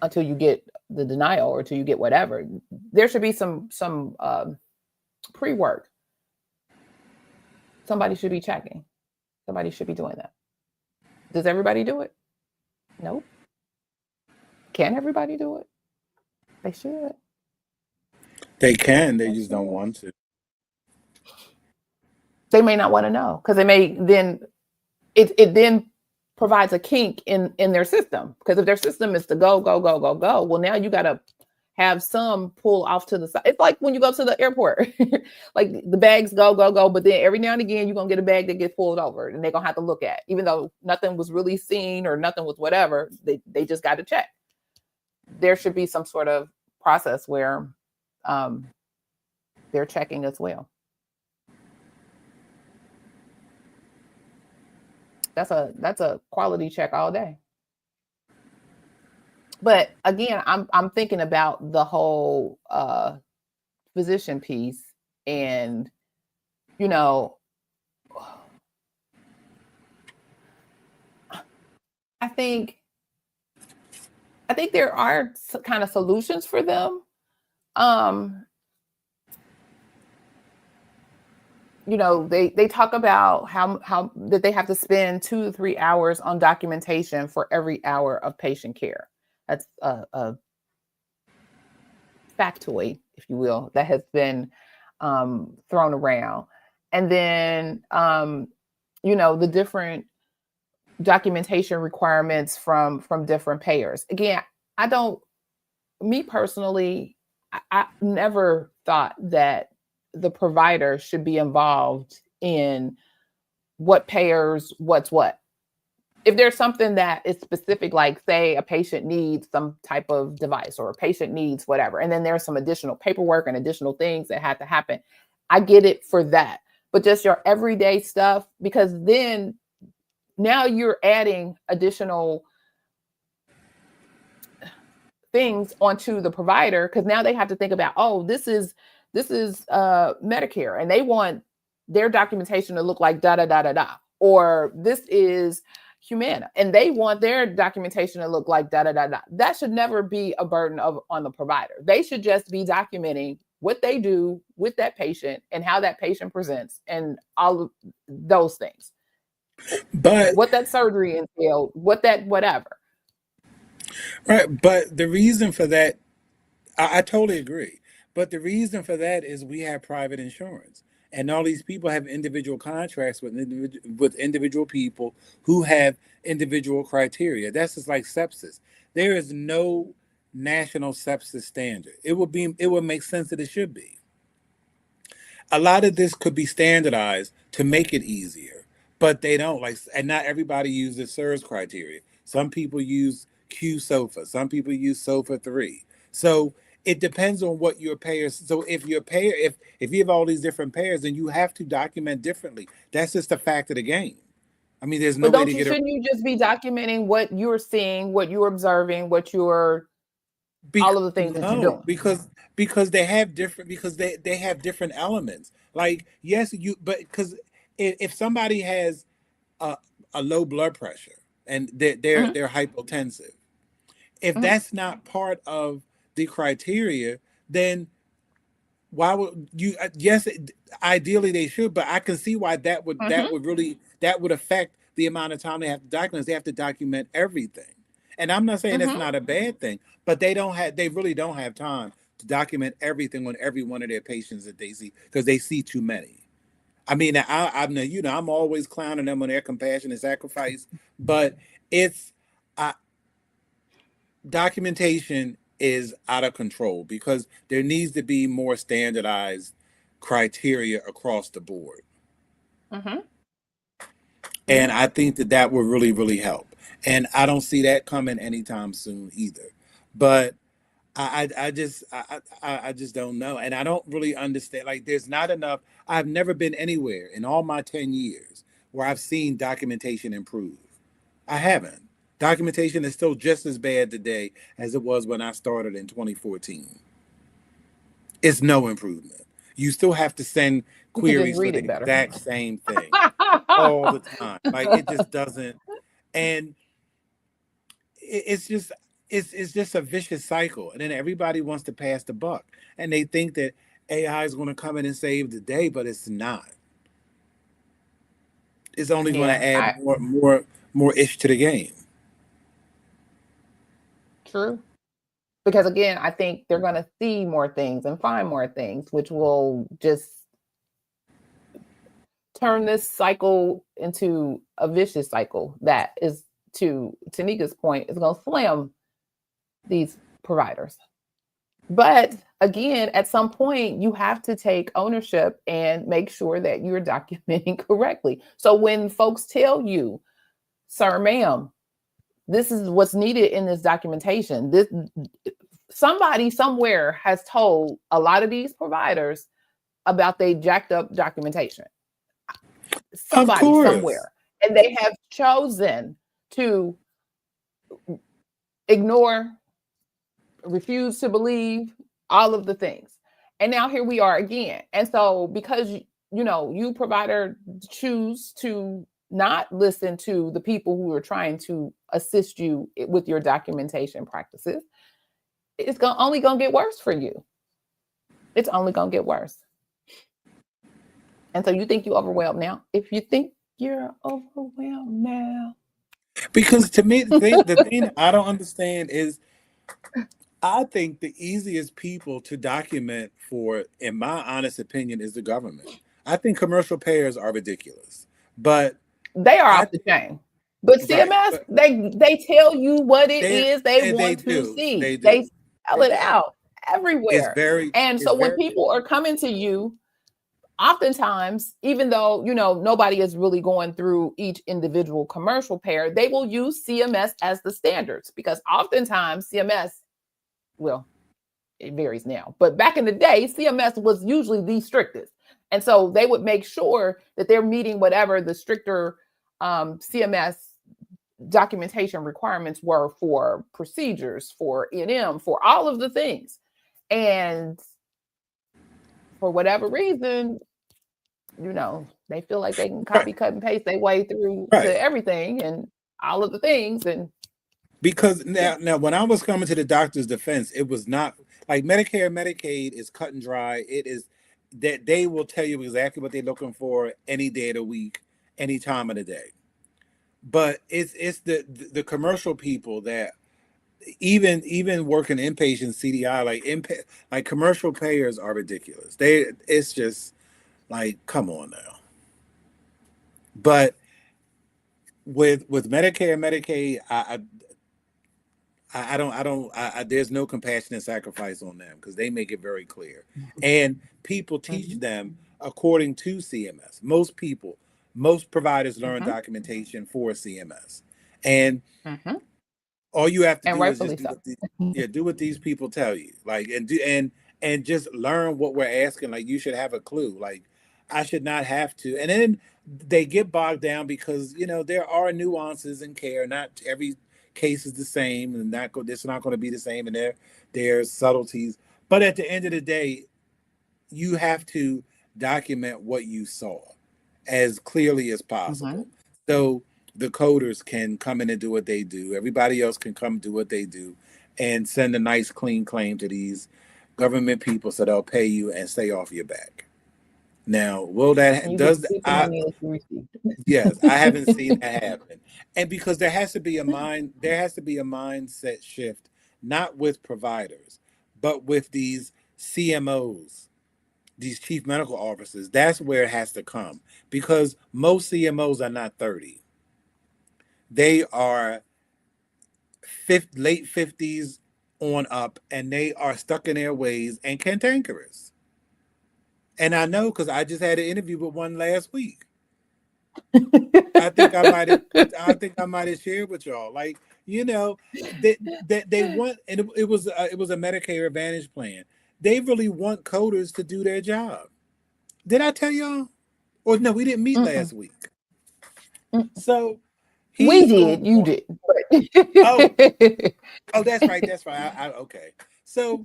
until you get the denial or until you get whatever? There should be some pre-work. Somebody should be checking. Somebody should be doing that. Does everybody do it? Nope. Can everybody do it? They should. They can. They just don't want to. They may not want to know, because they may then it then provides a kink in their system, because if their system is to go, well, now you got to have some pull off to the side. It's like when you go to the airport, like the bags go, but then every now and again you're gonna get a bag that gets pulled over and they're gonna have to look at, even though nothing was really seen or nothing was whatever, they just got to check. There should be some sort of process where they're checking as well. That's a quality check all day. But again, I'm thinking about the whole physician piece, and you know, I think there are kind of solutions for them. They talk about how that they have to spend 2 to 3 hours on documentation for every hour of patient care. That's a factoid, if you will, that has been thrown around. And then, the different documentation requirements from different payers. Again, me personally, I never thought that the provider should be involved in what payers, what's what. If there's something that is specific, like say a patient needs some type of device or a patient needs whatever, and then there's some additional paperwork and additional things that have to happen, I get it for that. But just your everyday stuff, because then now you're adding additional things onto the provider, because now they have to think about, oh, this is Medicare, and they want their documentation to look like da da da da da, or this is Humana, and they want their documentation to look like da da da da. That should never be a burden on the provider. They should just be documenting what they do with that patient and how that patient presents and all of those things. But what that surgery entailed, what that whatever. Right, but the reason for that, I totally agree. But the reason for that is we have private insurance, and all these people have individual contracts with individual people who have individual criteria. That's just like sepsis. There is no national sepsis standard. It would make sense that it should be. A lot of this could be standardized to make it easier, but they don't, like, and not everybody uses SIRS criteria. Some people use QSOFA, some people use SOFA 3. So it depends on what your payers. So if your payer, if you have all these different payers, then you have to document differently. That's just a fact of the game. I mean, there's no But way to get shouldn't you just be documenting what you're seeing, what you're observing, what you're all of the things that you're No, doing? because they have different, because they have different elements. Like, yes, but because if somebody has a low blood pressure and they're Mhm. hypotensive, If that's not part of the criteria, then why would you? Yes, ideally they should, but I can see why that would affect the amount of time they have to document. They have to document everything, and I'm not saying that's not a bad thing, but they really don't have time to document everything on every one of their patients that they see because they see too many. I mean, I'm always clowning them on their compassion and sacrifice, but it's uh, documentation is out of control because there needs to be more standardized criteria across the board. And I think that would really, really help. And I don't see that coming anytime soon either. But I just don't know, and I don't really understand. Like, there's not enough. I've never been anywhere in all my 10 years where I've seen documentation improve. I haven't. Documentation is still just as bad today as it was when I started in 2014. It's no improvement. You still have to send You could just queries for read the it better. exact same thing all the time. Like, it just doesn't. And it's just it's just a vicious cycle, and then everybody wants to pass the buck, and they think that AI is going to come in and save the day, but it's not. It's only going to add Yeah, more ish to the game. true. Because again, I think they're going to see more things and find more things, which will just turn this cycle into a vicious cycle that is, to Tanika's point, is going to slam these providers. But again, at some point, you have to take ownership and make sure that you're documenting correctly. So when folks tell you, sir, ma'am, this is what's needed in this documentation, this somebody somewhere has told a lot of these providers about they jacked up documentation. Somebody somewhere. And they have chosen to ignore, refuse to believe, all of the things. And now here we are again. And so because you provider choose to not listen to the people who are trying to assist you with your documentation practices, it's only going to get worse for you. It's only going to get worse. And so you think you're overwhelmed now? If you think you're overwhelmed now. Because to me, the thing I don't understand is, I think the easiest people to document for, in my honest opinion, is the government. I think commercial payers are ridiculous, but they are off the chain. But CMS, right, they tell you what it is they want to see. They spell it out everywhere. So when people are coming to you, oftentimes, even though nobody is really going through each individual commercial payer, they will use CMS as the standards, because oftentimes CMS, well, it varies now, but back in the day, CMS was usually the strictest. And so they would make sure that they're meeting whatever the stricter CMS documentation requirements were for procedures, for E&M, for all of the things. And for whatever reason, they feel like they can copy, cut, and paste their way through to everything and all of the things. And because now when I was coming to the doctor's defense, it was not like Medicare, Medicaid is cut and dry. It is that they will tell you exactly what they're looking for any day of the week, any time of the day. But it's the commercial people that even working inpatient CDI, like commercial payers are ridiculous. It's just like, come on now. But with Medicare and Medicaid, there's no compassion and sacrifice on them because they make it very clear. And people teach them according to CMS. Most providers learn documentation for CMS. And all you have to do is just do what these people tell you. Like, and just learn what we're asking. Like, you should have a clue. Like, I should not have to. And then they get bogged down because there are nuances in care. Not every case is the same, and it's not going to be the same, and there's subtleties. But at the end of the day, you have to document what you saw as clearly as possible. So the coders can come in and do what they do. Everybody else can come do what they do and send a nice clean claim to these government people so they'll pay you and stay off your back. Now, will that And you get does to keep the I money that you received. yes, I haven't seen that happen. And because there has to be a mindset shift, not with providers, but with these CMOs, these chief medical officers. That's where it has to come. Because most CMOs are not 30. They are late 50s on up, and they are stuck in their ways and cantankerous. And I know because I just had an interview with one last week. I think I might have. I think I might have shared with y'all. Like, you know, they want, and it was a Medicare Advantage plan. They really want coders to do their job. Did I tell y'all? Or no, we didn't meet Mm-mm. last week. Mm-mm. So We he's going did, you on. did. Oh, that's right. That's right. Okay. So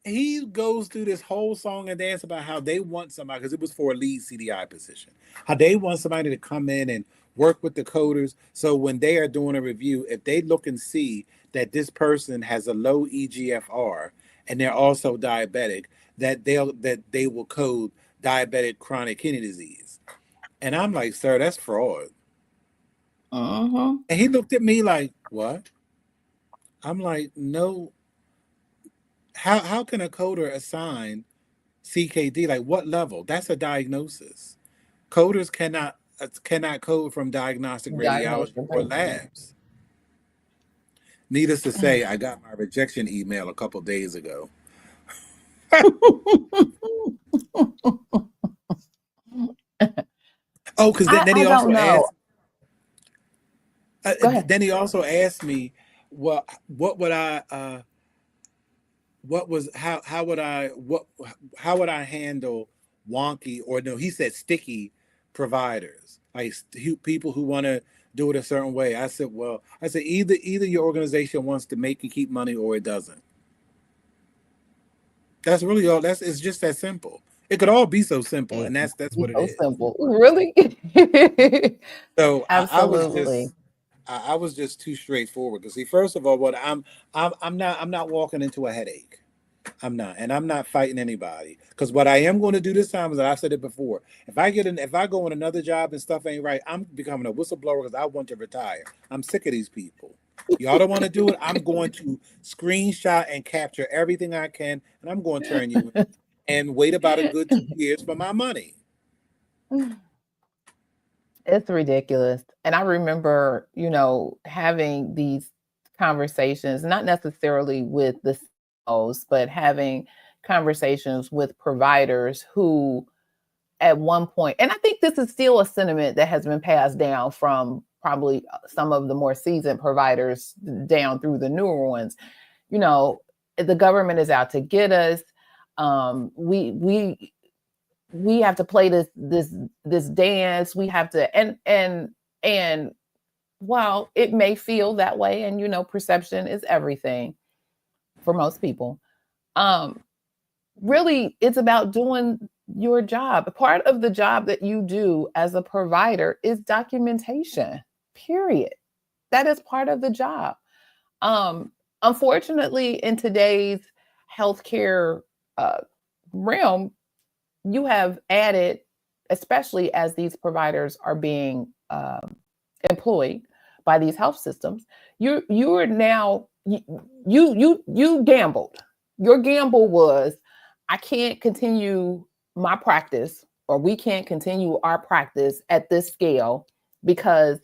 he goes through this whole song and dance about how they want somebody, because it was for a lead CDI position, how they want somebody to come in and work with the coders. So when they are doing a review, if they look and see that this person has a low EGFR and they're also diabetic, that they will code diabetic chronic kidney disease. And I'm like, sir, that's fraud. Uh-huh. And he looked at me like, what? I'm like, no. How can a coder assign CKD? Like, what level? That's a diagnosis. Coders cannot code from diagnostic Diagnosed radiology your or patient. labs. Needless to say, I got my rejection email a couple days ago. Oh, because then I he don't also know. asked. Go ahead. Then he also asked me, well, what would I? What was how would I what how would I handle wonky, or no? He said sticky providers, like people who want to do it a certain way. I said either your organization wants to make you keep money or it doesn't. That's really all. It's just that simple. It could all be so simple, It and that's be what it so is. simple. Really? So Absolutely. I was just too straightforward. Because see, first of all, what I'm not walking into a headache. I'm not, and I'm not fighting anybody. Because what I am going to do this time is that I've said it before. If I go on another job and stuff ain't right, I'm becoming a whistleblower because I want to retire. I'm sick of these people. Y'all don't want to do it. I'm going to screenshot and capture everything I can, and I'm going to turn you in and wait about a good 2 years for my money. It's ridiculous. And I remember, having these conversations, not necessarily with the CEOs, but having conversations with providers who, at one point, and I think this is still a sentiment that has been passed down from probably some of the more seasoned providers down through the newer ones. The government is out to get us. We have to play this dance. We have to, and while it may feel that way, and perception is everything for most people, really it's about doing your job. Part of the job that you do as a provider is documentation, period. That is part of the job. Unfortunately, in today's healthcare uh, realm, you have added, especially as these providers are being employed by these health systems, you are now you gambled. Your gamble was, I can't continue my practice, or we can't continue our practice at this scale, because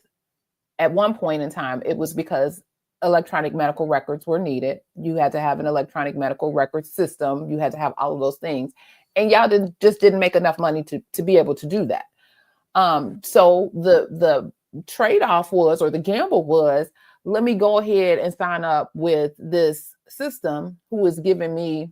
at one point in time it was because electronic medical records were needed. You had to have an electronic medical record system. You had to have all of those things. And y'all just didn't make enough money to be able to do that. So the trade-off was, or the gamble was, let me go ahead and sign up with this system who is giving me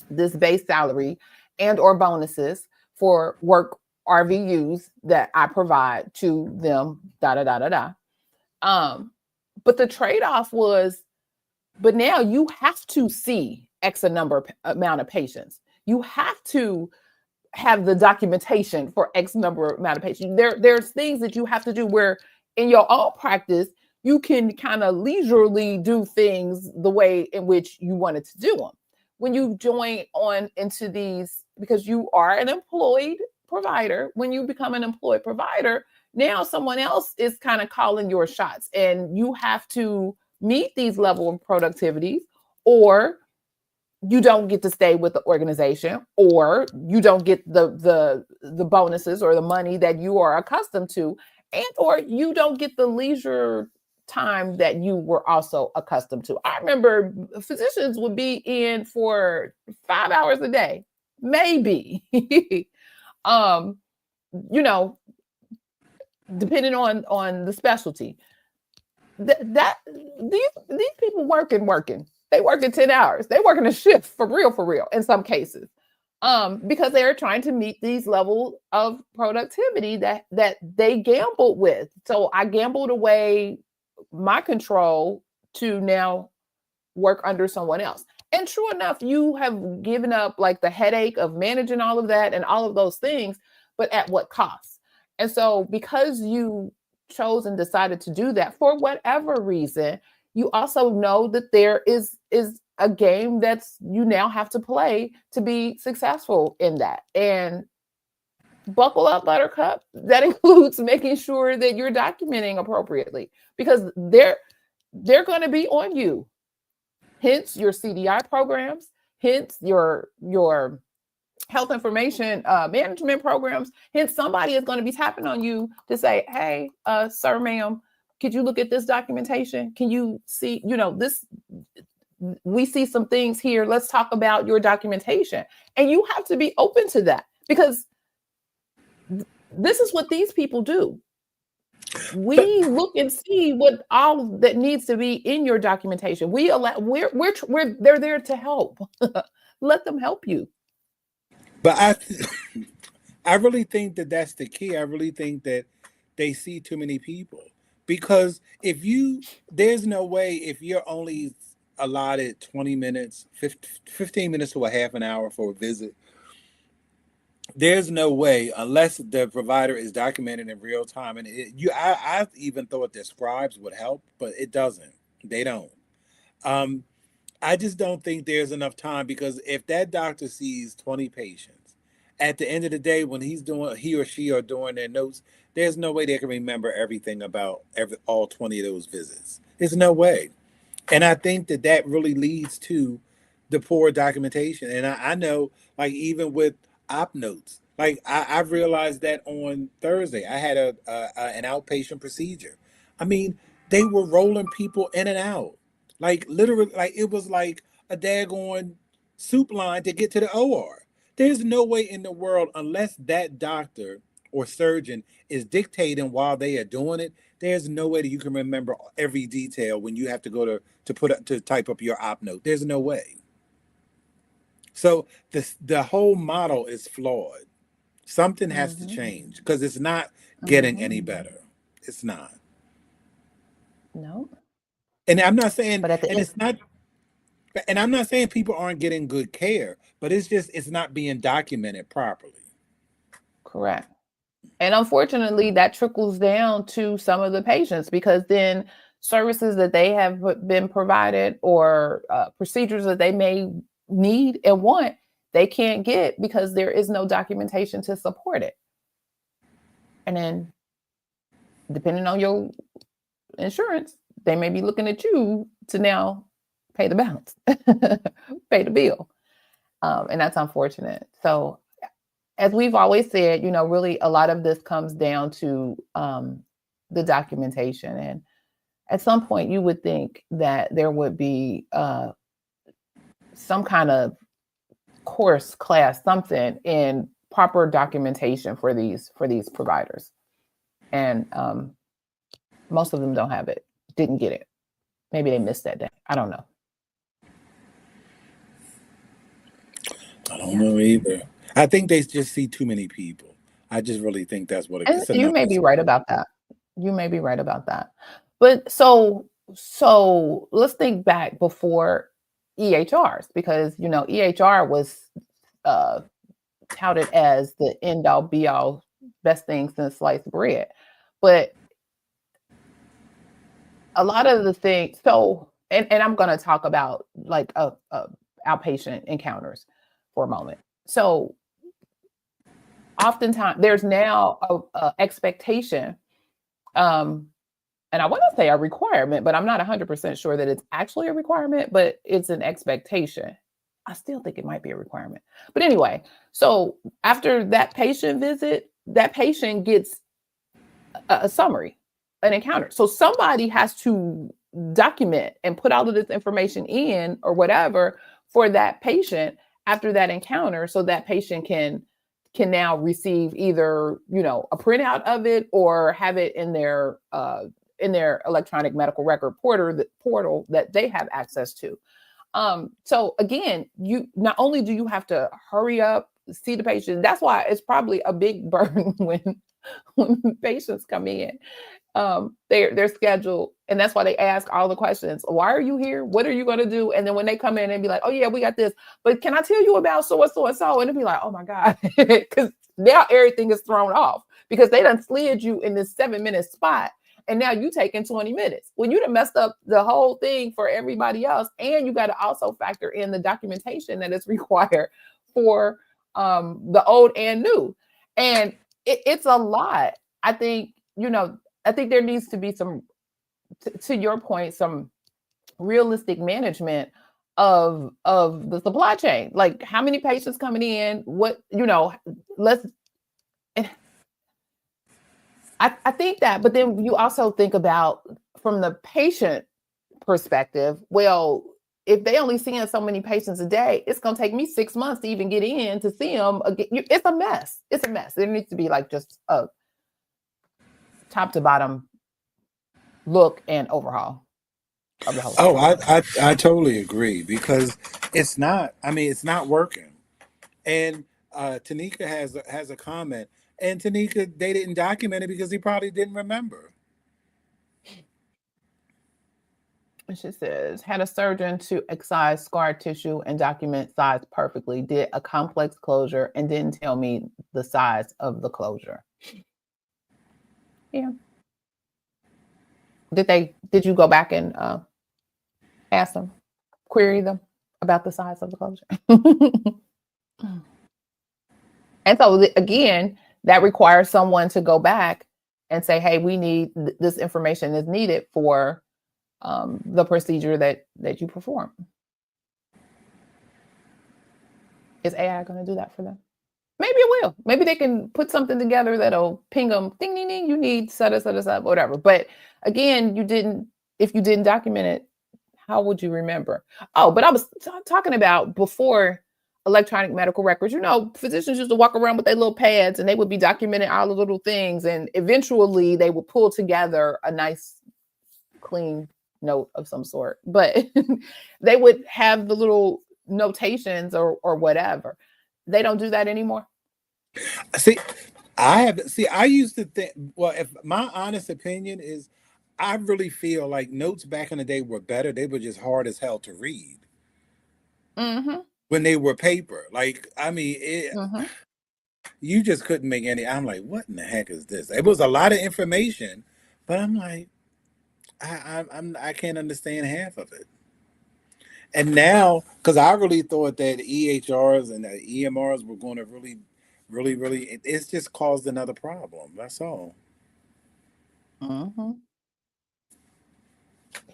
this base salary and or bonuses for work RVUs that I provide to them, da da da da da. But the trade-off was, but now you have to see X amount of patients. You have to have the documentation for X number amount of patients. There's things that you have to do where in your own practice, you can kind of leisurely do things the way in which you wanted to do them. When you join on into these, because you are an employed provider, when you become an employed provider, now someone else is kind of calling your shots, and you have to meet these level of productivity, or you don't get to stay with the organization, or you don't get the bonuses or the money that you are accustomed to, and or you don't get the leisure time that you were also accustomed to. I remember physicians would be in for 5 hours a day, maybe. You know, depending on the specialty. These people working. They working 10 hours. They working a shift for real in some cases. Because they're trying to meet these levels of productivity that they gambled with. So I gambled away my control to now work under someone else. And true enough, you have given up like the headache of managing all of that and all of those things, but at what cost? And so because you chose and decided to do that for whatever reason, you also know that there is a game that's you now have to play to be successful in that. And buckle up, Buttercup. That includes making sure that you're documenting appropriately, because they're going to be on you. Hence your CDI programs, hence your health information management programs. Hence somebody is going to be tapping on you to say, hey, sir, ma'am, could you look at this documentation? Can you see, this, we see some things here. Let's talk about your documentation. And you have to be open to that, because this is what these people do. We look and see what all that needs to be in your documentation. They're there to help. Let them help you. But I really think that that's the key. I really think that they see too many people, because there's no way, if you're only allotted 20 minutes, 15 minutes to a half an hour for a visit, there's no way, unless the provider is documented in real time. And I even thought that scribes would help, but it doesn't. They don't. I just don't think there's enough time, because if that doctor sees 20 patients, at the end of the day, when he or she are doing their notes, there's no way they can remember everything about all 20 of those visits. There's no way. And I think that really leads to the poor documentation. And I know, like, even with op notes, like I realized that on Thursday I had an outpatient procedure. I mean, they were rolling people in and out, like literally, like it was like a daggone soup line to get to the OR. There's no way in the world, unless that doctor or surgeon is dictating while they are doing it, there's no way that you can remember every detail when you have to go to type up your op note. There's no way. So the whole model is flawed. Something has to change, because it's not getting any better. It's not. No. And I'm not saying, But at the and end, it's not, and I'm not saying people aren't getting good care, but it's not being documented properly. correct. And unfortunately, that trickles down to some of the patients, because then services that they have been provided, or procedures that they may need and want, they can't get because there is no documentation to support it. And then, depending on your insurance, they may be looking at you to now pay the balance, pay the bill. And that's unfortunate. So, as we've always said, really a lot of this comes down to the documentation. And at some point, you would think that there would be some kind of course, class, something in proper documentation for these providers. And most of them don't have it, didn't get it. Maybe they missed that day. I don't know. I don't know either. I think they just see too many people. I just really think that's what it is. And you may be right about that. You may be right about that. But so let's think back before EHRs, because EHR was touted as the end all be all, best thing since sliced bread. But a lot of the things, so, and I'm going to talk about like outpatient encounters for a moment. So oftentimes there's now a expectation, and I want to say a requirement, but I'm not 100% sure that it's actually a requirement, but it's an expectation. I still think it might be a requirement. But anyway, so after that patient visit, that patient gets a summary, an encounter. So somebody has to document and put all of this information in or whatever for that patient after that encounter, so that patient can now receive either, you know, a printout of it or have it in their electronic medical record portal that they have access to. So again, you not only do you have to hurry up, see the patient. That's why it's probably a big burden when patients come in. They're scheduled, and that's why they ask all the questions. Why are you here? What are you going to do? And then when they come in and be like, oh yeah, we got this, but can I tell you about so and so and so? And it'd be like, oh my God, because now everything is thrown off because they done slid you in this 7-minute spot. And now you taking 20 minutes. Well, you done messed up the whole thing for everybody else. And you got to also factor in the documentation that is required for the old and new. And it's a lot. I think, you know, I think there needs to be some, to your point, some realistic management of the supply chain. Like how many patients coming in, what, you know, I think that, but then you also think about from the patient perspective, well, if they only seeing so many patients a day, it's going to take me 6 months to even get in to see them again. It's a mess. It's a mess. There needs to be like just a top to bottom look and overhaul of the whole thing. Oh, I totally agree, because it's not, I mean, it's not working. And Tanika has a comment. And Tanika, they didn't document it because he probably didn't remember. She says, had a surgeon to excise scar tissue and document size perfectly, did a complex closure and didn't tell me the size of the closure. Yeah. Did you go back and ask them, query them about the size of the closure? And so again, that requires someone to go back and say, hey, we need this information is needed for the procedure that you perform. Is AI going to do that for them? Maybe it will. Maybe they can put something together that'll ping them, ding, ding, ding, you need set us up, whatever. But again, if you didn't document it, how would you remember? Oh, but I was talking about before electronic medical records, you know, physicians used to walk around with their little pads and they would be documenting all the little things. And eventually they would pull together a nice, clean note of some sort. But they would have the little notations or whatever. They don't do that anymore. I used to think, well, if my honest opinion is, I really feel like notes back in the day were better. They were just hard as hell to read. Mm-hmm. When they were paper. Like, I mean, you just couldn't make any. I'm like, what in the heck is this? It was a lot of information, but I'm like, I can't understand half of it. And now, because I really thought that EHRs and the EMRs were going to really, it's just caused another problem. That's all. Mm-hmm.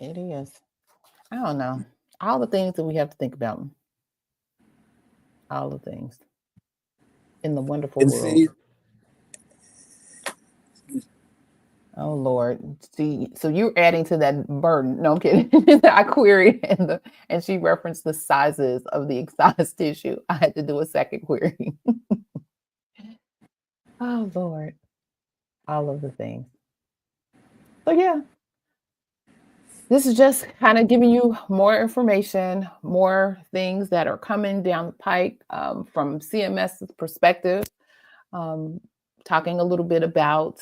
It is. I don't know. All the things that we have to think about. All the things in the wonderful world. Oh Lord. See, so you're adding to that burden. No, I'm kidding. I queried and she referenced the sizes of the excised tissue. I had to do a second query. Oh Lord. All of the things. So yeah. This is just kind of giving you more information, more things that are coming down the pike from CMS's perspective, talking a little bit about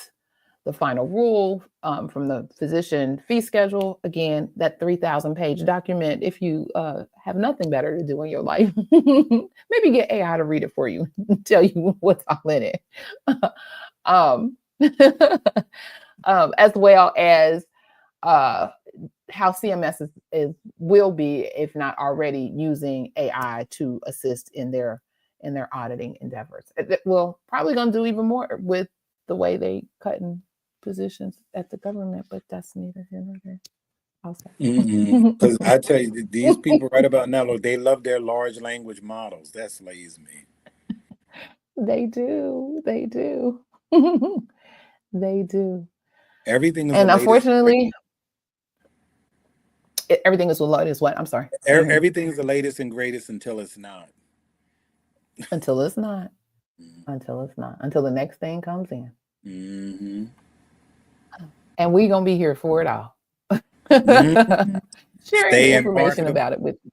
the final rule from the physician fee schedule. Again, that 3,000-page document. If you have nothing better to do in your life, maybe get AI to read it for you, tell you what's all in it. As well as how CMS will be, if not already, using AI to assist in their auditing endeavors. We're probably going to do even more with the way they cutting positions at the government, but that's neither here nor there. Because I tell you, these people right about now, look, they love their large language models. That slays me. They do. They do. They do. Everything is And the latest. unfortunately, everything is the latest. What? I'm sorry. Everything is the latest and greatest until it's not. Until it's not. Until it's not. Until the next thing comes in. Mm-hmm. And we're going to be here for it all. Mm-hmm. Sharing the information about it with you.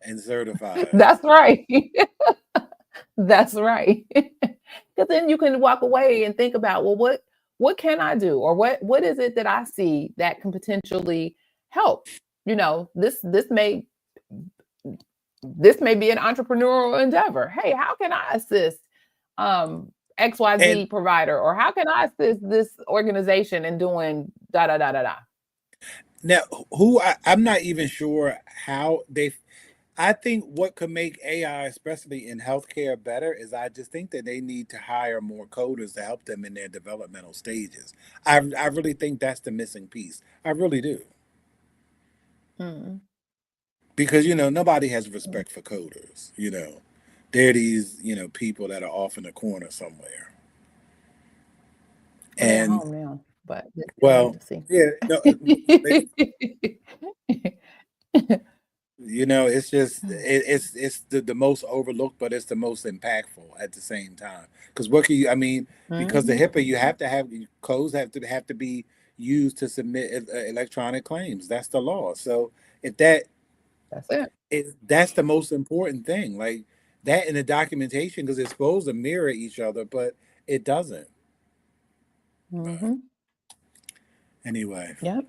And certified. That's right. That's right. Because then you can walk away and think about, well, what can I do? Or what is it that I see that can potentially help? You know, this may be an entrepreneurial endeavor. Hey, how can I assist XYZ provider, or how can I assist this organization in doing da da da da da? Now, I'm not even sure how I think what could make AI, especially in healthcare, better is I just think that they need to hire more coders to help them in their developmental stages. I really think that's the missing piece. I really do. Because, nobody has respect for coders, They're these, people that are off in the corner somewhere. Well, they're home now, but well, yeah, no, it's just it's the most overlooked, but it's the most impactful at the same time. Because what can you? Because the HIPAA, you have to have codes have to be used to submit electronic claims. That's the law. So if that's it. That's the most important thing. Like that in the documentation, because it's supposed to mirror each other, but it doesn't. Anyway, yep,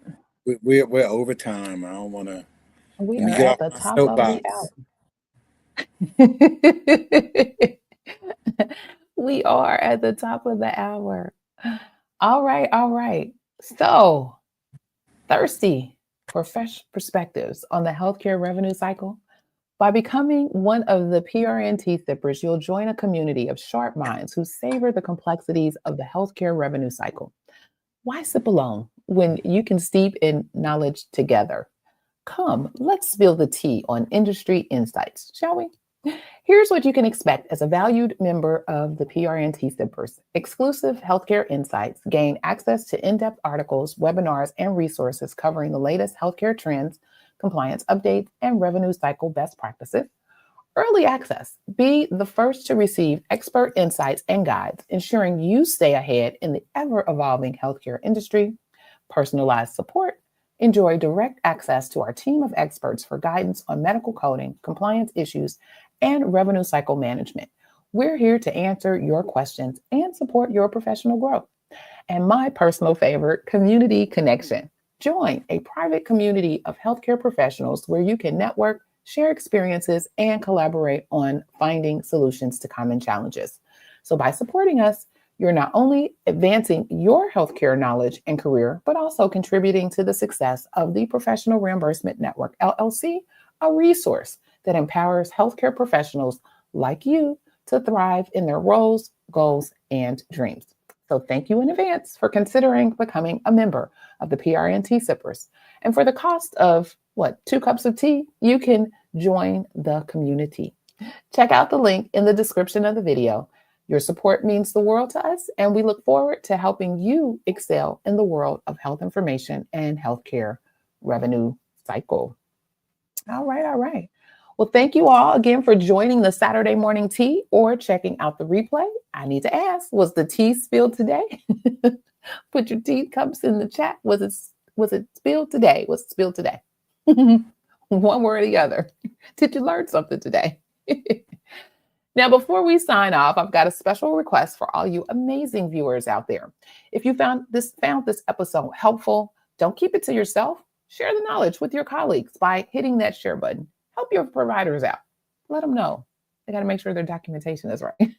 we're over time. I don't want to. We are at the top of the hour. We are at the top of the hour. All right. So, thirsty for fresh perspectives on the healthcare revenue cycle? By becoming one of the PRNT sippers, you'll join a community of sharp minds who savor the complexities of the healthcare revenue cycle. Why sip alone when you can steep in knowledge together? Come, let's spill the tea on industry insights, shall we? Here's what you can expect as a valued member of the PRNT Sippers. Exclusive healthcare insights, gain access to in-depth articles, webinars, and resources covering the latest healthcare trends, compliance updates, and revenue cycle best practices. Early access. Be the first to receive expert insights and guides, ensuring you stay ahead in the ever-evolving healthcare industry. Personalized support. Enjoy direct access to our team of experts for guidance on medical coding, compliance issues, and revenue cycle management. We're here to answer your questions and support your professional growth. And my personal favorite, community connection. Join a private community of healthcare professionals where you can network, share experiences, and collaborate on finding solutions to common challenges. So by supporting us, you're not only advancing your healthcare knowledge and career, but also contributing to the success of the Professional Reimbursement Network LLC, a resource that empowers healthcare professionals like you to thrive in their roles, goals, and dreams. So thank you in advance for considering becoming a member of the PRNT Sippers. And for the cost of 2 cups of tea, you can join the community. Check out the link in the description of the video. Your support means the world to us, and we look forward to helping you excel in the world of health information and healthcare revenue cycle. All right. Well, thank you all again for joining the Saturday morning tea or checking out the replay. I need to ask, was the tea spilled today? Put your tea cups in the chat. Was it spilled today? Was it spilled today? One way or the other. Did you learn something today? Now, before we sign off, I've got a special request for all you amazing viewers out there. If you found this episode helpful, don't keep it to yourself. Share the knowledge with your colleagues by hitting that share button. Help your providers out. Let them know. They got to make sure their documentation is right.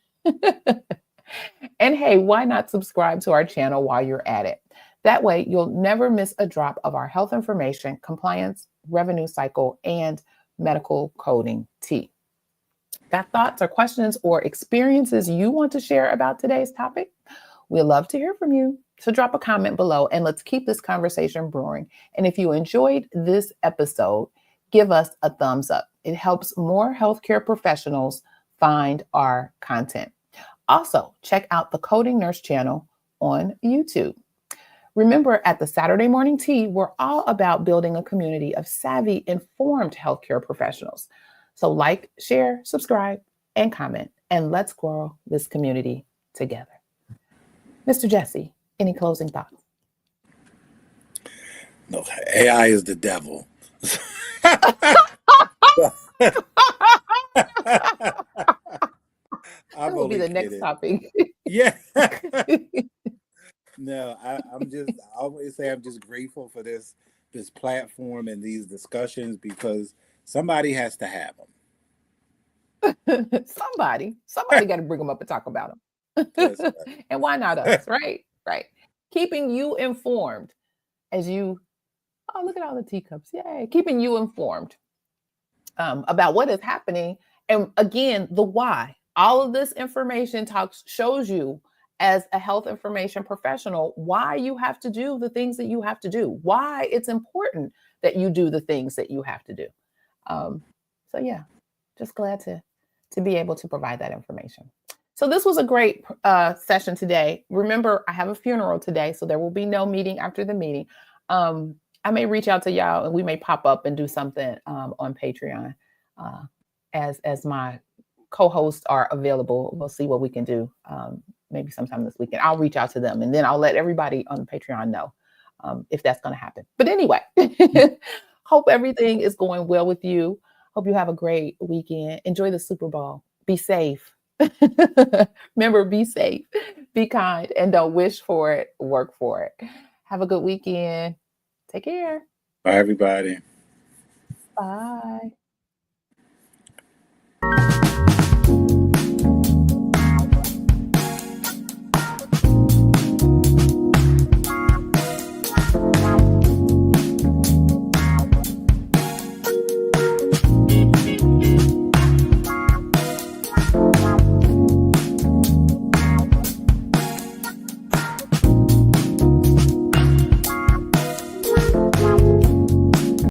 And hey, why not subscribe to our channel while you're at it? That way, you'll never miss a drop of our health information, compliance, revenue cycle, and medical coding tea. Got thoughts or questions or experiences you want to share about today's topic? We'd love to hear from you. So drop a comment below and let's keep this conversation brewing. And if you enjoyed this episode, give us a thumbs up. It helps more healthcare professionals find our content. Also, check out the Coding Nurse channel on YouTube. Remember, at the Saturday Morning Tea, we're all about building a community of savvy, informed healthcare professionals. So like, share, subscribe, and comment, and let's grow this community together. Mr. Jesse, any closing thoughts? No, AI is the devil. That will be the next topic. Yeah. No, I always say I'm just grateful for this platform and these discussions because somebody has to have them. Somebody got to bring them up and talk about them. Right. And why not us, right? Right. Keeping you informed as you, look at all the teacups. Yay. Keeping you informed about what is happening. And again, the why. All of this information shows you as a health information professional why you have to do the things that you have to do, why it's important that you do the things that you have to do. So yeah, just glad to be able to provide that information. So this was a great session today. Remember, I have a funeral today, so there will be no meeting after the meeting. I may reach out to y'all and we may pop up and do something on Patreon as my co-hosts are available. We'll see what we can do. Maybe sometime this weekend. I'll reach out to them and then I'll let everybody on Patreon know if that's going to happen. But anyway, hope everything is going well with you. Hope you have a great weekend. Enjoy the Super Bowl. Be safe. Remember, be safe, be kind, and don't wish for it, work for it. Have a good weekend. Take care. Bye, everybody. Bye.